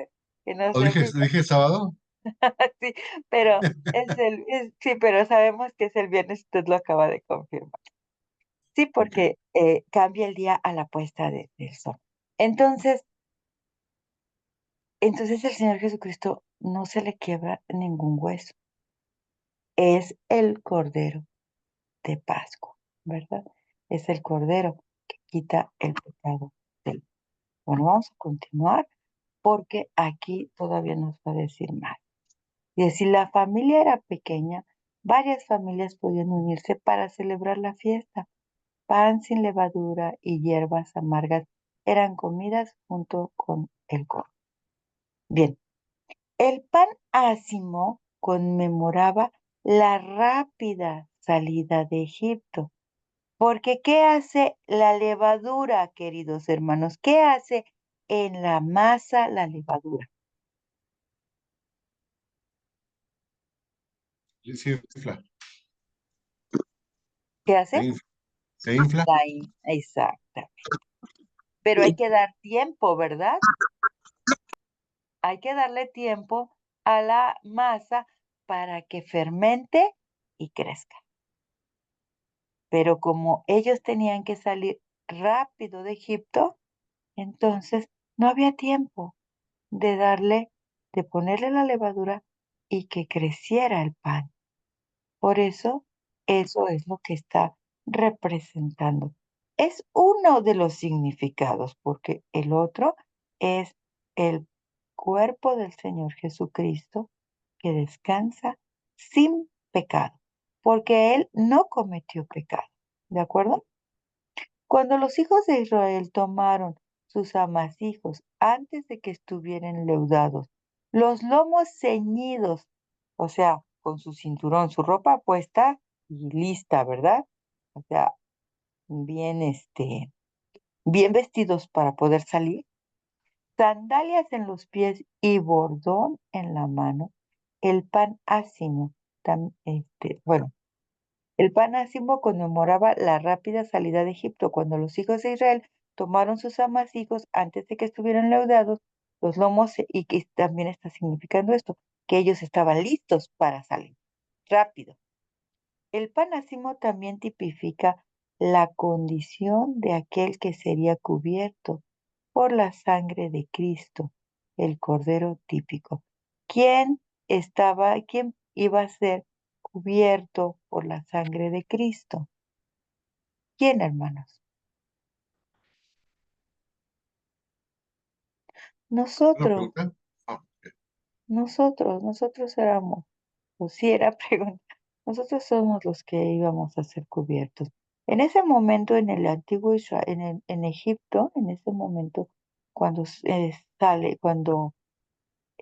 que no ¿O se dije sábado? sí, pero sí, pero sabemos que es el viernes, usted lo acaba de confirmar. Sí, Ok. porque cambia el día a la puesta del sol. Entonces, entonces el Señor Jesucristo no se le quiebra ningún hueso. Es el Cordero de Pascua, ¿verdad? Es el Cordero que quita el pecado del. Bueno, vamos a continuar porque aquí todavía nos va a decir más. Y si la familia era pequeña, varias familias podían unirse para celebrar la fiesta. Pan sin levadura y hierbas amargas eran comidas junto con el cordero. Bien, el pan ácimo conmemoraba la rápida salida de Egipto. Porque ¿qué hace la levadura, queridos hermanos? ¿Qué hace en la masa la levadura? Sí, se infla, ¿Qué se hace? infla, se infla. Exacto. Pero hay que dar tiempo, ¿verdad? Hay que darle tiempo a la masa para que fermente y crezca. Pero como ellos tenían que salir rápido de Egipto, entonces no había tiempo de ponerle la levadura y que creciera el pan. Por eso es lo que está representando. Es uno de los significados, porque el otro es el cuerpo del Señor Jesucristo que descansa sin pecado, porque Él no cometió pecado. ¿De acuerdo? Cuando los hijos de Israel tomaron sus amasijos antes de que estuvieran leudados, los lomos ceñidos, o sea, con su cinturón, su ropa puesta y lista, ¿verdad? O sea, bien, bien vestidos para poder salir, sandalias en los pies y bordón en la mano, el pan ácimo, bueno, el pan ácimo conmemoraba la rápida salida de Egipto. Cuando los hijos de Israel tomaron sus amasijos antes de que estuvieran leudados, los lomos, y que también está significando esto, que ellos estaban listos para salir rápido. El pan ácimo también tipifica la condición de aquel que sería cubierto por la sangre de Cristo, el Cordero típico. ¿Quién iba a ser cubierto por la sangre de Cristo? ¿Quién, hermanos? ¿Una Nosotros, pregunta? Ah, nosotros éramos, o si era pregunta, nosotros somos los que íbamos a ser cubiertos. En ese momento, en el antiguo Israel, en Egipto, en ese momento, cuando cuando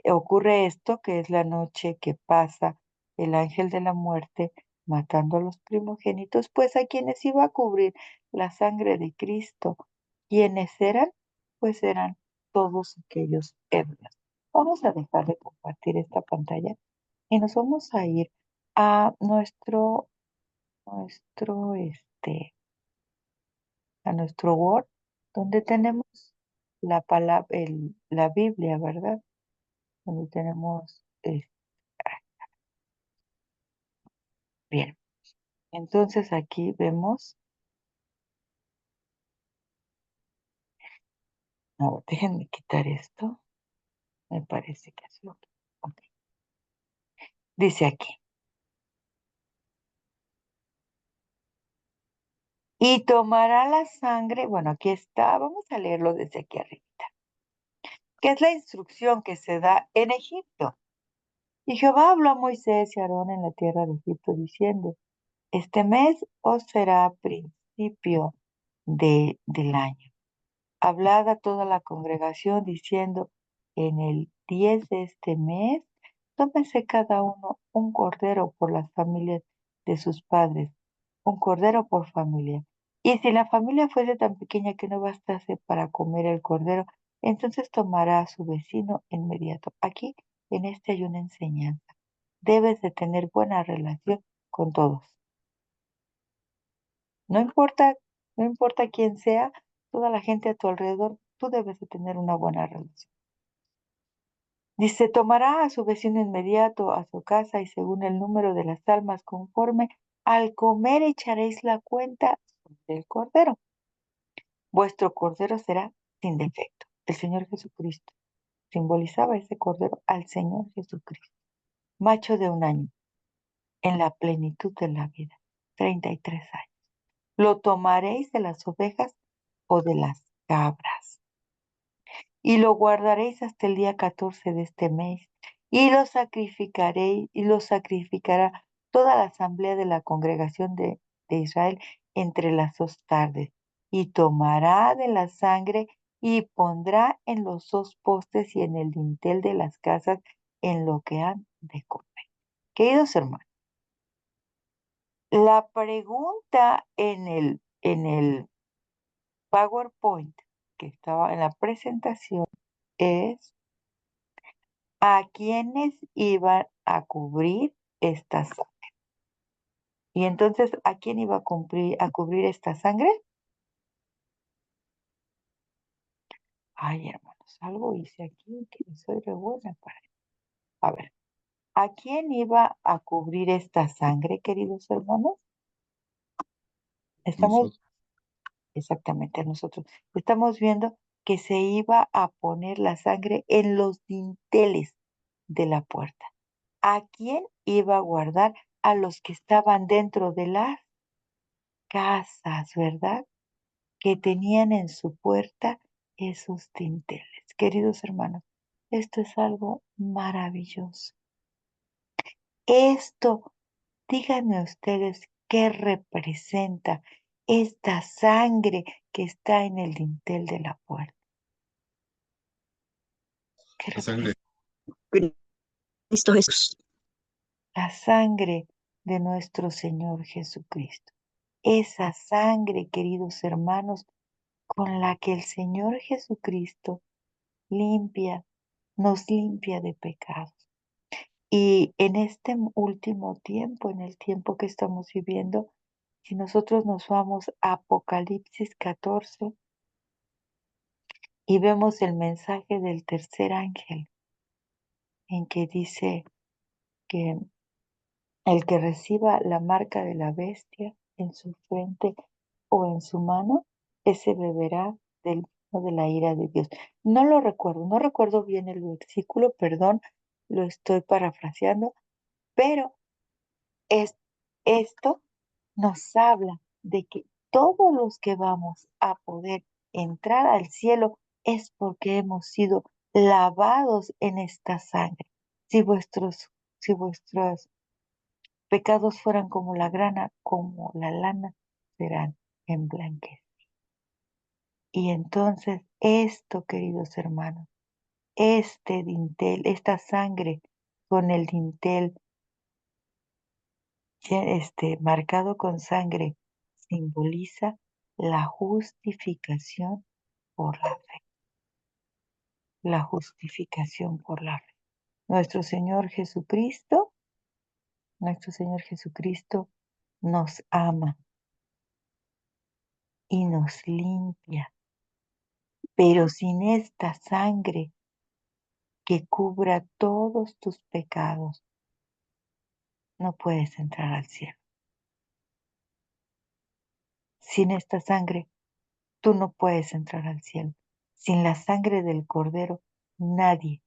ocurre esto, que es la noche que pasa el ángel de la muerte matando a los primogénitos, pues a quienes iba a cubrir la sangre de Cristo, ¿quiénes eran? Pues eran todos aquellos hebreos. Vamos a dejar de compartir esta pantalla y nos vamos a ir a nuestro, a nuestro Word, donde tenemos la palabra, la Biblia, ¿verdad? Donde tenemos, bien. Entonces aquí vemos A ver, déjenme quitar esto. Me parece que es lo que... ok. Dice aquí. Y tomará la sangre, bueno, aquí está, vamos a leerlo desde aquí arriba, que es la instrucción que se da en Egipto. Y Jehová habló a Moisés y a Aarón en la tierra de Egipto diciendo, este mes os será principio del año. Hablad a toda la congregación diciendo, en el 10 de este mes, tómese cada uno un cordero por las familias de sus padres, un cordero por familia. Y si la familia fuese tan pequeña que no bastase para comer el cordero, entonces tomará a su vecino inmediato. Aquí, en este hay una enseñanza. Debes de tener buena relación con todos. No importa, no importa quién sea, toda la gente a tu alrededor, tú debes de tener una buena relación. Dice, tomará a su vecino inmediato a su casa y según el número de las almas conforme, al comer echaréis la cuenta del cordero. Vuestro cordero será sin defecto. El Señor Jesucristo simbolizaba ese cordero al Señor Jesucristo, macho de 1 año, en la plenitud de la vida, 33 años. Lo tomaréis de las ovejas o de las cabras y lo guardaréis hasta el día 14 de este mes, y lo sacrificaréis, y lo sacrificará toda la asamblea de la congregación de Israel entre las 2 tardes, y tomará de la sangre y pondrá en los 2 postes y en el dintel de las casas en lo que han de comer. Queridos hermanos, la pregunta en el PowerPoint que estaba en la presentación es a quiénes iban a cubrir esta sangre. Y entonces, ¿a quién iba a cubrir esta sangre? Ay, hermanos, algo hice aquí que no soy re buena para. A ver, ¿a quién iba a cubrir esta sangre, queridos hermanos? Estamos, Nosotros. exactamente, a nosotros. Estamos viendo que se iba a poner la sangre en los dinteles de la puerta. ¿A quién iba a guardar? A los que estaban dentro de las casas, ¿verdad? Que tenían en su puerta esos dinteles. Queridos hermanos, esto es algo maravilloso. Esto, díganme ustedes qué representa esta sangre que está en el dintel de la puerta. ¿Qué La sangre. representa? Cristo Jesús. La sangre de nuestro Señor Jesucristo. Esa sangre, queridos hermanos, con la que el Señor Jesucristo nos limpia de pecados. Y en este último tiempo, en el tiempo que estamos viviendo, si nosotros nos vamos a Apocalipsis 14 y vemos el mensaje del tercer ángel, en que dice que el que reciba la marca de la bestia en su frente o en su mano, ese beberá del vino de la ira de Dios. No lo recuerdo, no recuerdo bien el versículo, perdón, lo estoy parafraseando, pero esto nos habla de que todos los que vamos a poder entrar al cielo es porque hemos sido lavados en esta sangre. Si vuestros pecados fueran como la grana, como la lana, serán emblanquecidos. Y entonces esto, queridos hermanos, este dintel, esta sangre con el dintel marcado con sangre, simboliza la justificación por la fe. La justificación por la fe. Nuestro Señor Jesucristo nos ama y nos limpia, pero sin esta sangre que cubra todos tus pecados, no puedes entrar al cielo. Sin esta sangre, tú no puedes entrar al cielo. sin la sangre del Cordero, nadie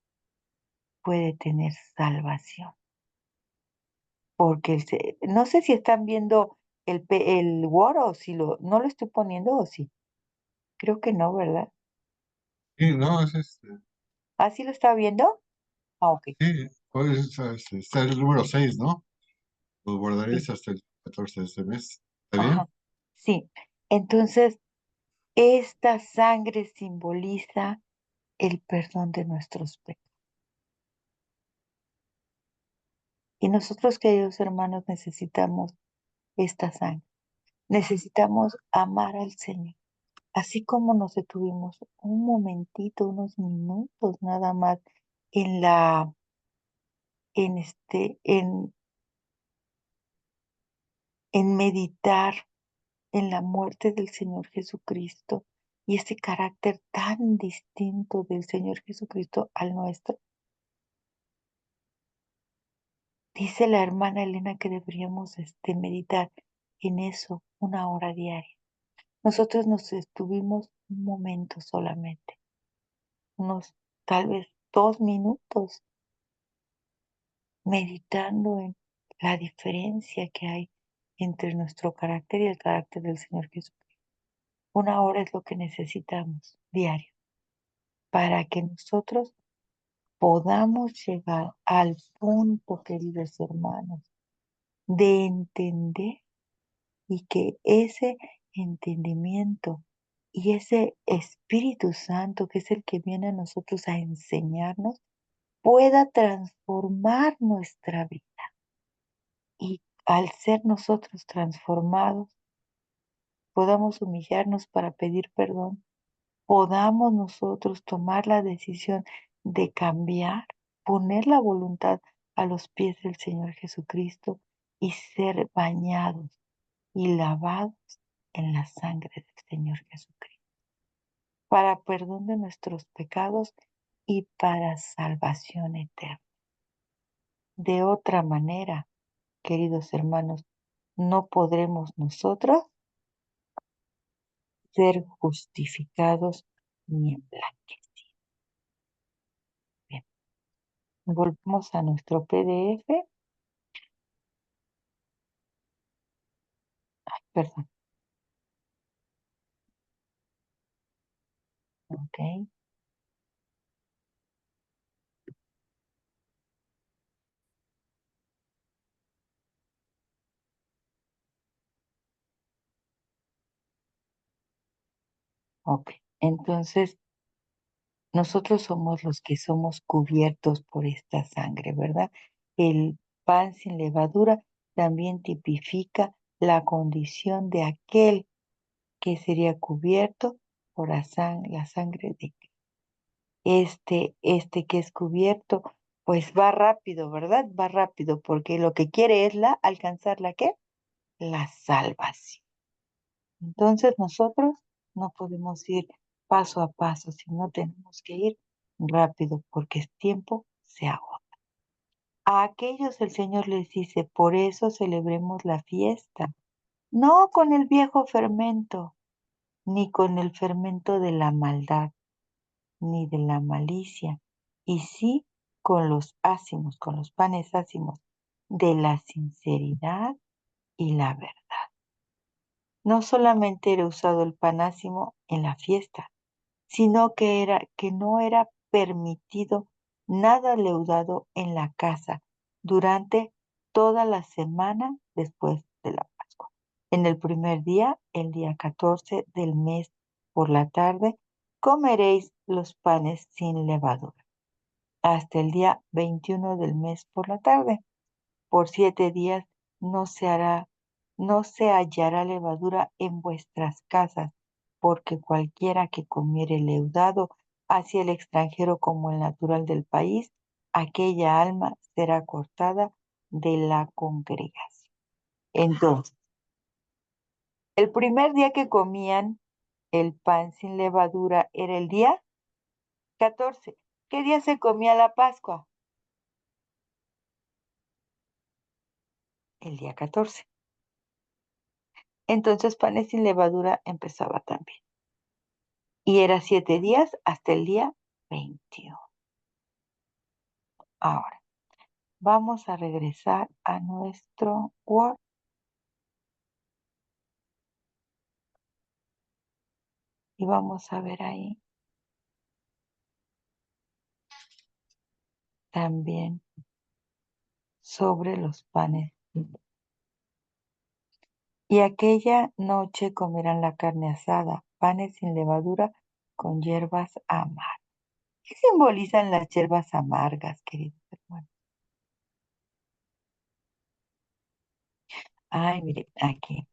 puede tener salvación. Porque no sé si están viendo el Word o si no lo estoy poniendo o sí. Creo que no, ¿verdad? Sí, no, ¿Ah, sí lo está viendo? Ah, ok. sí, pues, está el número 6, ¿no? Lo Sí. guardaréis hasta el 14 de este mes. ¿Está Ajá. bien? Sí. Entonces, esta sangre simboliza el perdón de nuestros pecados. Y nosotros, queridos hermanos, necesitamos esta sangre. Necesitamos amar al Señor. Así como nos detuvimos un momentito, unos minutos nada más en la, en este, en meditar en la muerte del Señor Jesucristo y ese carácter tan distinto del Señor Jesucristo al nuestro. Dice la hermana Elena que deberíamos meditar en eso 1 hora diaria. Nosotros nos estuvimos un momento solamente, unos tal vez 2 minutos, meditando en la diferencia que hay entre nuestro carácter y el carácter del Señor Jesucristo. 1 hora es lo que necesitamos diario para que nosotros podamos llegar al punto, queridos hermanos, de entender y que ese entendimiento y ese Espíritu Santo, que es el que viene a nosotros a enseñarnos, pueda transformar nuestra vida. Y al ser nosotros transformados, podamos humillarnos para pedir perdón, podamos nosotros tomar la decisión de cambiar, poner la voluntad a los pies del Señor Jesucristo y ser bañados y lavados en la sangre del Señor Jesucristo, para perdón de nuestros pecados y para salvación eterna. De otra manera, queridos hermanos, no podremos nosotros ser justificados ni emblanquecidos. Bien, volvemos a nuestro PDF. Ay, perdón. Ok, ok. Entonces, nosotros somos los que somos cubiertos por esta sangre, ¿verdad? El pan sin levadura también tipifica la condición de aquel que sería cubierto por la sangre de Cristo. Este que es cubierto, pues va rápido, ¿verdad? Va rápido porque lo que quiere es alcanzar la ¿qué? La salvación. Entonces nosotros no podemos ir paso a paso, sino tenemos que ir rápido porque el tiempo se agota. A aquellos el Señor les dice, por eso celebremos la fiesta, no con el viejo fermento, ni con el fermento de la maldad, ni de la malicia, y sí con los ácimos, con los panes ácimos de la sinceridad y la verdad. No solamente era usado el pan ácimo en la fiesta, sino que no era permitido nada leudado en la casa durante toda la semana después de la Pascua. En el primer día, el día 14 del mes por la tarde, comeréis los panes sin levadura. Hasta el día 21 del mes por la tarde. Por 7 días no se hará, no se hallará levadura en vuestras casas, porque cualquiera que comiere leudado hacia el extranjero como el natural del país, aquella alma será cortada de la congregación. Entonces, el primer día que comían el pan sin levadura era el día 14. ¿Qué día se comía la Pascua? El día 14. Entonces, panes sin levadura empezaba también. Y era 7 días hasta el día 21. Ahora, vamos a regresar a nuestro Word. Y vamos a ver ahí también sobre los panes. Y aquella noche comerán la carne asada, panes sin levadura con hierbas amargas. ¿Qué simbolizan las hierbas amargas, queridos hermanos? Ay, mire, aquí,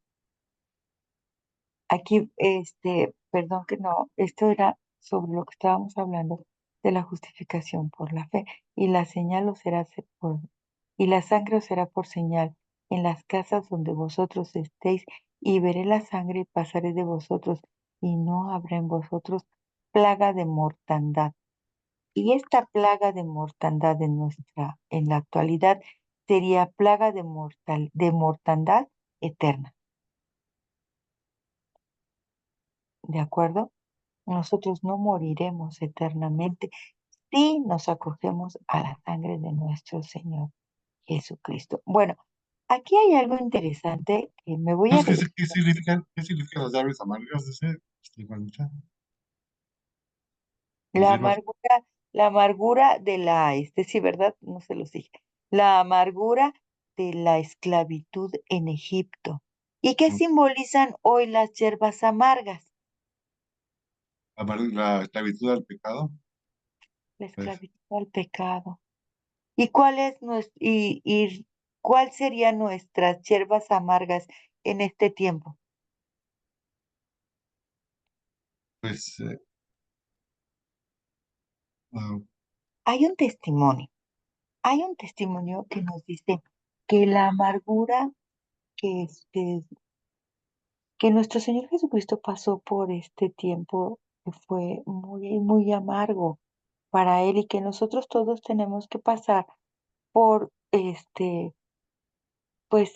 perdón que no, esto era sobre lo que estábamos hablando de la justificación por la fe. Y la señal os será y la sangre os será por señal en las casas donde vosotros estéis, y veré la sangre y pasaré de vosotros, y no habrá en vosotros plaga de mortandad. Y esta plaga de mortandad en la actualidad, sería plaga de mortandad eterna. ¿De acuerdo? Nosotros no moriremos eternamente si nos acogemos a la sangre de nuestro Señor Jesucristo. Bueno, aquí hay algo interesante que me voy a Entonces, regresar. qué significan las llaves amargas? Juanita? Las La hierbas. amargura, la amargura de sí, ¿verdad? No se los dije. La amargura de la esclavitud en Egipto. ¿Y qué simbolizan hoy las hierbas amargas? La esclavitud al pecado. La Pues, esclavitud al pecado. ¿Y cuál serían nuestras hierbas amargas en este tiempo? pues ah, Hay un testimonio, hay un testimonio que nos dice que la amargura que, que nuestro Señor Jesucristo pasó por este tiempo fue muy, muy amargo para Él, y que nosotros todos tenemos que pasar por pues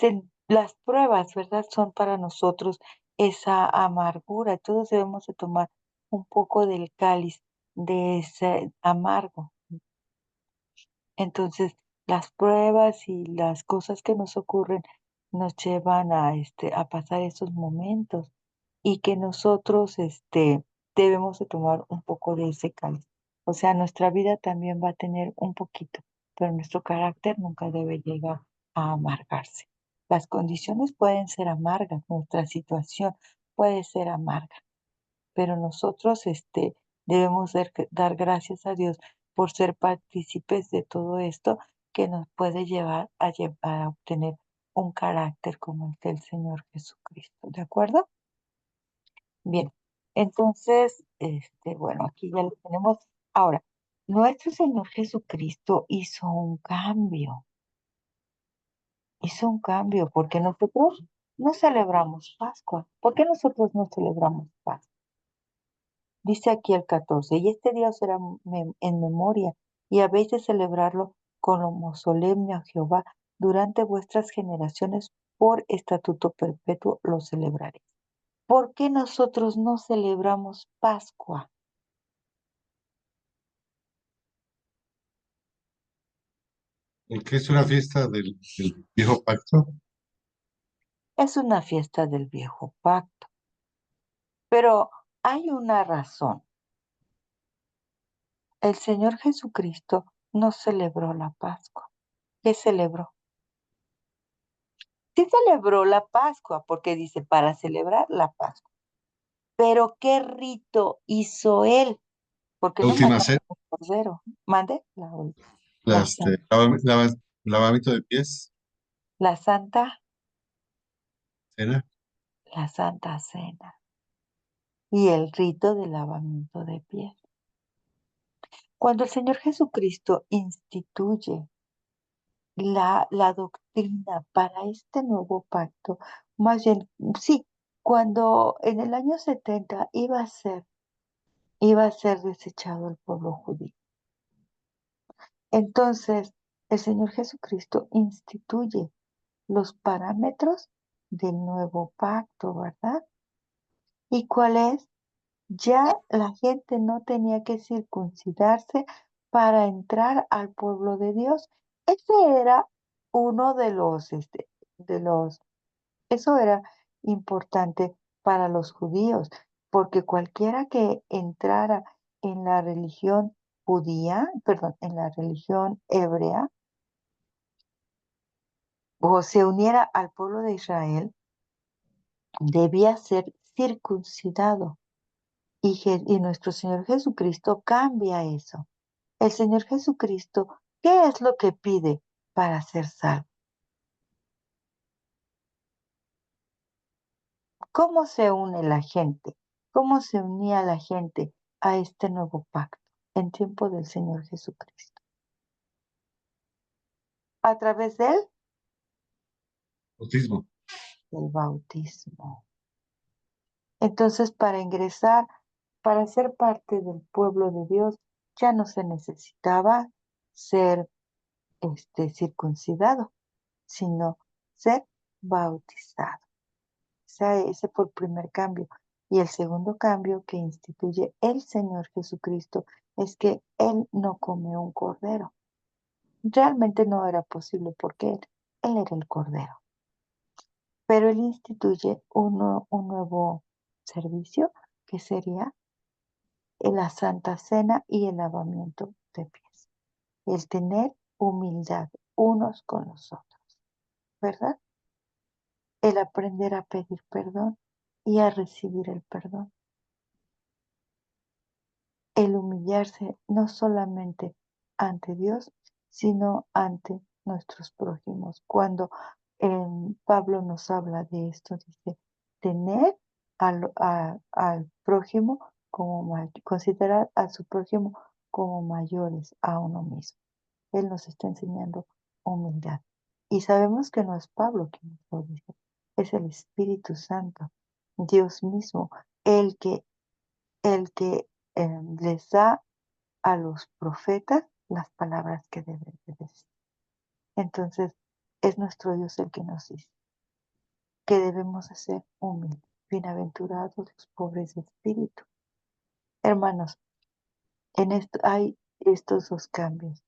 las pruebas, ¿verdad? Son para nosotros esa amargura. Todos debemos de tomar un poco del cáliz de ese amargo. Entonces, las pruebas y las cosas que nos ocurren nos llevan a pasar esos momentos, y que nosotros, debemos de tomar un poco de ese cáliz. O sea, nuestra vida también va a tener un poquito, pero nuestro carácter nunca debe llegar a amargarse. Las condiciones pueden ser amargas, nuestra situación puede ser amarga, pero nosotros debemos dar gracias a Dios por ser partícipes de todo esto, que nos puede llevar a obtener un carácter como el del Señor Jesucristo. ¿De acuerdo? Bien, entonces, bueno, aquí ya lo tenemos. Ahora, nuestro Señor Jesucristo hizo un cambio porque nosotros no celebramos Pascua. ¿Por qué nosotros no celebramos Pascua? Dice aquí el 14: y este día os será en memoria, y habéis de celebrarlo como solemne a Jehová durante vuestras generaciones, por estatuto perpetuo lo celebraréis. ¿Por qué nosotros no celebramos Pascua? porque es una fiesta del viejo pacto. Es una fiesta del viejo pacto, pero hay una razón. El Señor Jesucristo no celebró la Pascua. ¿Qué celebró? Sí celebró la Pascua, porque dice para celebrar la Pascua. Pero ¿qué rito hizo él? Porque La no última mataba cena, un cordero. ¿Mande? La, san- lavamiento de pies, la santa, cena. la Santa Cena y el rito de lavamiento de pies. Cuando el Señor Jesucristo instituye la doctrina para este nuevo pacto, más bien, sí, cuando en el año 70 iba a ser desechado el pueblo judío. Entonces, el Señor Jesucristo instituye los parámetros del nuevo pacto, ¿verdad? ¿Y cuál es? Ya la gente no tenía que circuncidarse para entrar al pueblo de Dios. Ese era uno eso era importante para los judíos, porque cualquiera que entrara en la religión judía, perdón, en la religión hebrea, o se uniera al pueblo de Israel, debía ser circuncidado. Y nuestro Señor Jesucristo cambia eso. El Señor Jesucristo, ¿qué es lo que pide para ser salvo? ¿Cómo se une la gente? ¿Cómo se unía la gente a este nuevo pacto en tiempo del Señor Jesucristo? A través Bautismo. del bautismo. Entonces, para ingresar, para ser parte del pueblo de Dios, ya no se necesitaba ser circuncidado, sino ser bautizado. O sea, ese fue el primer cambio. Y el segundo cambio que instituye el Señor Jesucristo es que Él no come un cordero. Realmente no era posible porque Él era el cordero. Pero Él instituye un nuevo servicio que sería la Santa Cena y el lavamiento de pies. El tener humildad unos con los otros, ¿verdad? El aprender a pedir perdón y a recibir el perdón. El humillarse no solamente ante Dios, sino ante nuestros prójimos. Cuando Pablo nos habla de esto, dice, tener al prójimo considerar a su prójimo como mayores a uno mismo. Él nos está enseñando humildad. Y sabemos que no es Pablo quien nos lo dice, es el Espíritu Santo, Dios mismo, el que les da a los profetas las palabras que deben de decir. Entonces, es nuestro Dios el que nos dice que debemos de ser humildes, bienaventurados los pobres de espíritu. Hermanos, en esto hay estos dos cambios.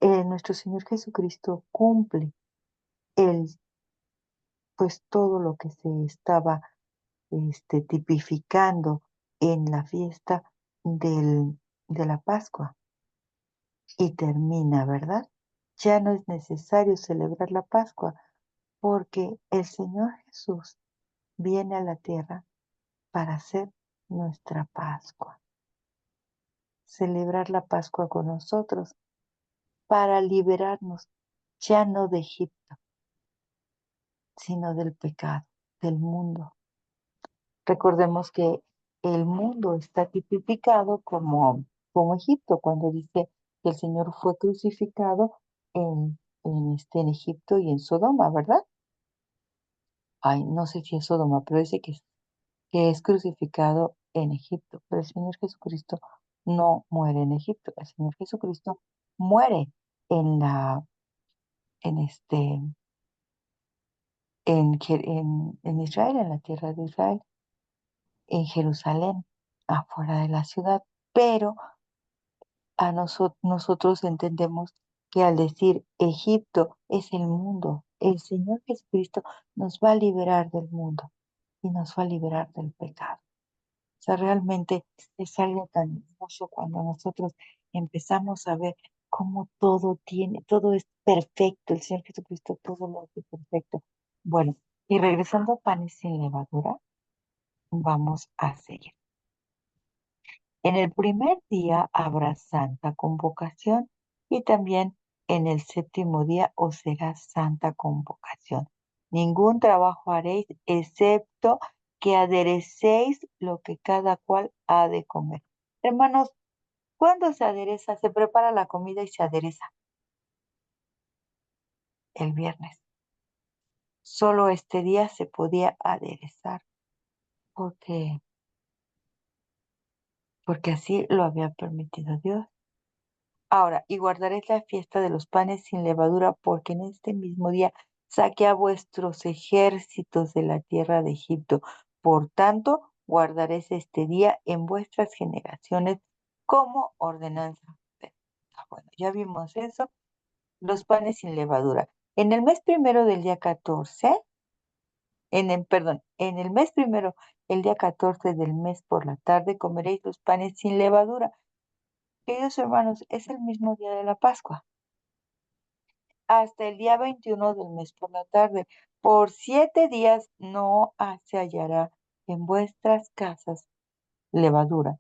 Nuestro Señor Jesucristo cumple pues todo lo que se estaba tipificando en la fiesta de la Pascua. Y termina, ¿verdad? Ya no es necesario celebrar la Pascua porque el Señor Jesús viene a la tierra para hacer nuestra Pascua. Celebrar la Pascua con nosotros para liberarnos ya no de Egipto, sino del pecado, del mundo. Recordemos que el mundo está tipificado como Egipto, cuando dice que el Señor fue crucificado en Egipto y en Sodoma, ¿verdad? Ay, no sé si es Sodoma, pero dice que es crucificado en Egipto. Pero el Señor Jesucristo no muere en Egipto. El Señor Jesucristo muere en la, en este, en Israel, en la tierra de Israel, en Jerusalén, afuera de la ciudad. Pero nosotros entendemos que al decir Egipto es el mundo, el Señor Jesucristo nos va a liberar del mundo y nos va a liberar del pecado. O sea, realmente es algo tan hermoso cuando nosotros empezamos a ver cómo todo es perfecto. El Señor Jesucristo todo lo hace perfecto. Bueno, y regresando a panes sin levadura, vamos a seguir. En el primer día habrá santa convocación y también en el séptimo día os será santa convocación. Ningún trabajo haréis excepto que aderecéis lo que cada cual ha de comer. Hermanos, ¿cuándo se adereza? Se prepara la comida y se adereza el viernes. Solo este día se podía aderezar porque, porque así lo había permitido Dios. Ahora, y guardaréis la fiesta de los panes sin levadura, porque en este mismo día saqué a vuestros ejércitos de la tierra de Egipto. Por tanto, guardaréis este día en vuestras generaciones como ordenanza. Bueno, ya vimos eso. Los panes sin levadura. En el mes primero del día 14, perdón, en el mes primero, el día 14 del mes por la tarde, comeréis los panes sin levadura. Queridos hermanos, es el mismo día de la Pascua. Hasta el día 21 del mes por la tarde. Por 7 días no se hallará en vuestras casas levadura,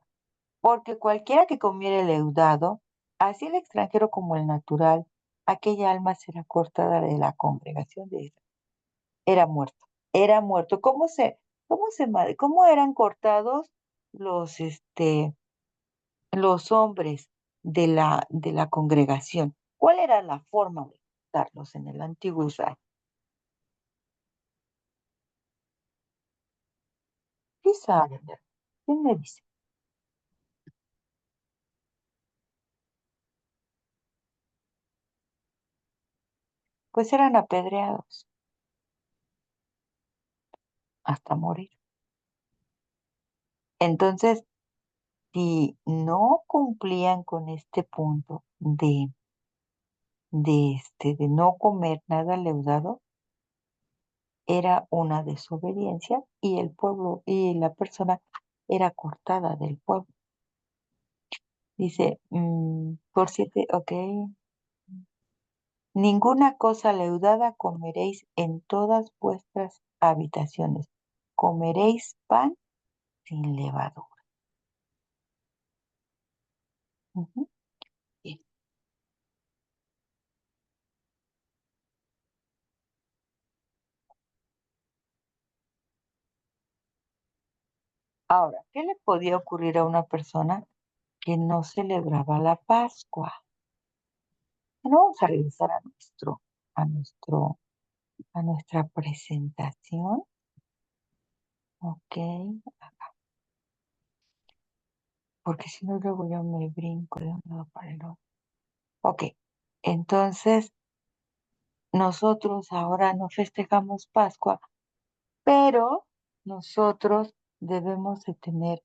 porque cualquiera que comiere leudado, así el extranjero como el natural, aquella alma será cortada de la congregación de Israel. Era muerto, era muerto. ¿Cómo eran cortados los, los hombres de la congregación? ¿Cuál era la forma de cortarlos en el antiguo Israel? ¿Qué saben? ¿Quién me dice? Pues eran apedreados hasta morir. Entonces, si no cumplían con este punto de no comer nada leudado, era una desobediencia y el pueblo y la persona era cortada del pueblo. Dice, por 7, ok, ninguna cosa leudada comeréis en todas vuestras habitaciones. Comeréis pan sin levadura. Ujú. Bien. Ahora, ¿qué le podía ocurrir a una persona que no celebraba la Pascua? Bueno, vamos a regresar a nuestro, a nuestra presentación. Ok, porque si no luego yo me brinco de un lado para el otro. Ok, entonces nosotros ahora no festejamos Pascua, pero nosotros debemos de tener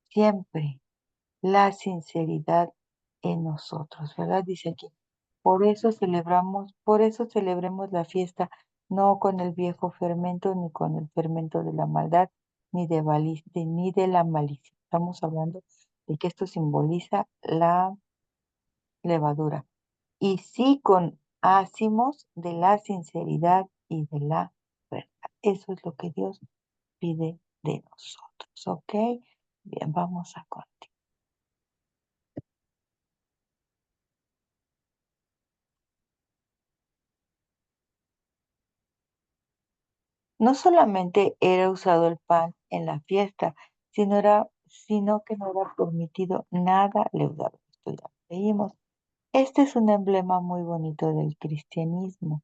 siempre la sinceridad en nosotros, ¿verdad? Dice aquí, por eso celebremos la fiesta, no con el viejo fermento, ni con el fermento de la maldad, ni de la malicia. Estamos hablando de que esto simboliza la levadura. Y sí con ácimos de la sinceridad y de la verdad. Eso es lo que Dios pide de nosotros, ¿ok? Bien, vamos a continuar. No solamente era usado el pan en la fiesta, sino que no era permitido nada leudado. Esto ya lo leímos. Este es un emblema muy bonito del cristianismo,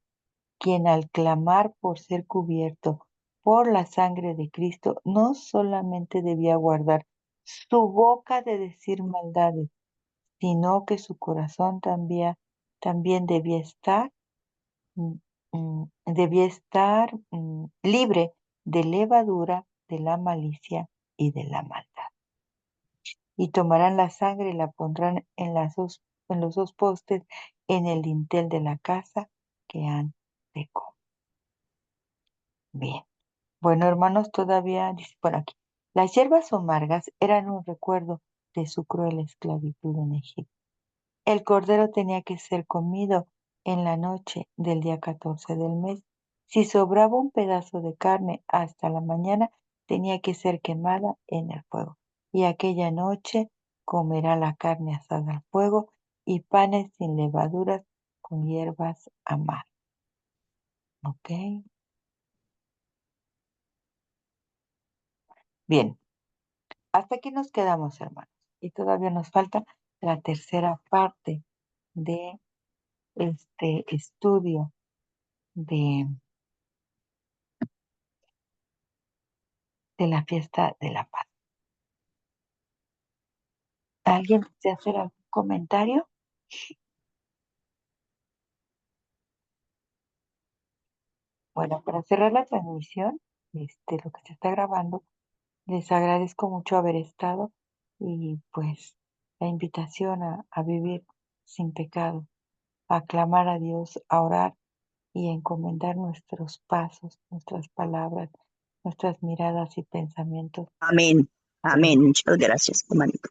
quien al clamar por ser cubierto por la sangre de Cristo, no solamente debía guardar su boca de decir maldades, sino que su corazón también mm, debía estar libre de levadura, de la malicia y de la maldad. Y tomarán la sangre y la pondrán en los dos postes en el dintel de la casa que han de comer. Bien. Bueno, hermanos, todavía dice por aquí. Las hierbas amargas eran un recuerdo de su cruel esclavitud en Egipto. El cordero tenía que ser comido en la noche del día 14 del mes. Si sobraba un pedazo de carne hasta la mañana, tenía que ser quemada en el fuego. Y aquella noche comerá la carne asada al fuego y panes sin levaduras con hierbas amargas. ¿Ok? Bien, hasta aquí nos quedamos, hermanos. Y todavía nos falta la tercera parte de este estudio de la fiesta de la paz. ¿Alguien desea hacer algún comentario? Bueno, para cerrar la transmisión, lo que se está grabando, Les agradezco mucho haber estado y pues la invitación a vivir sin pecado, a clamar a Dios, a orar y a encomendar nuestros pasos, nuestras palabras, nuestras miradas y pensamientos. Amén. Amén. Muchas gracias, hermanita.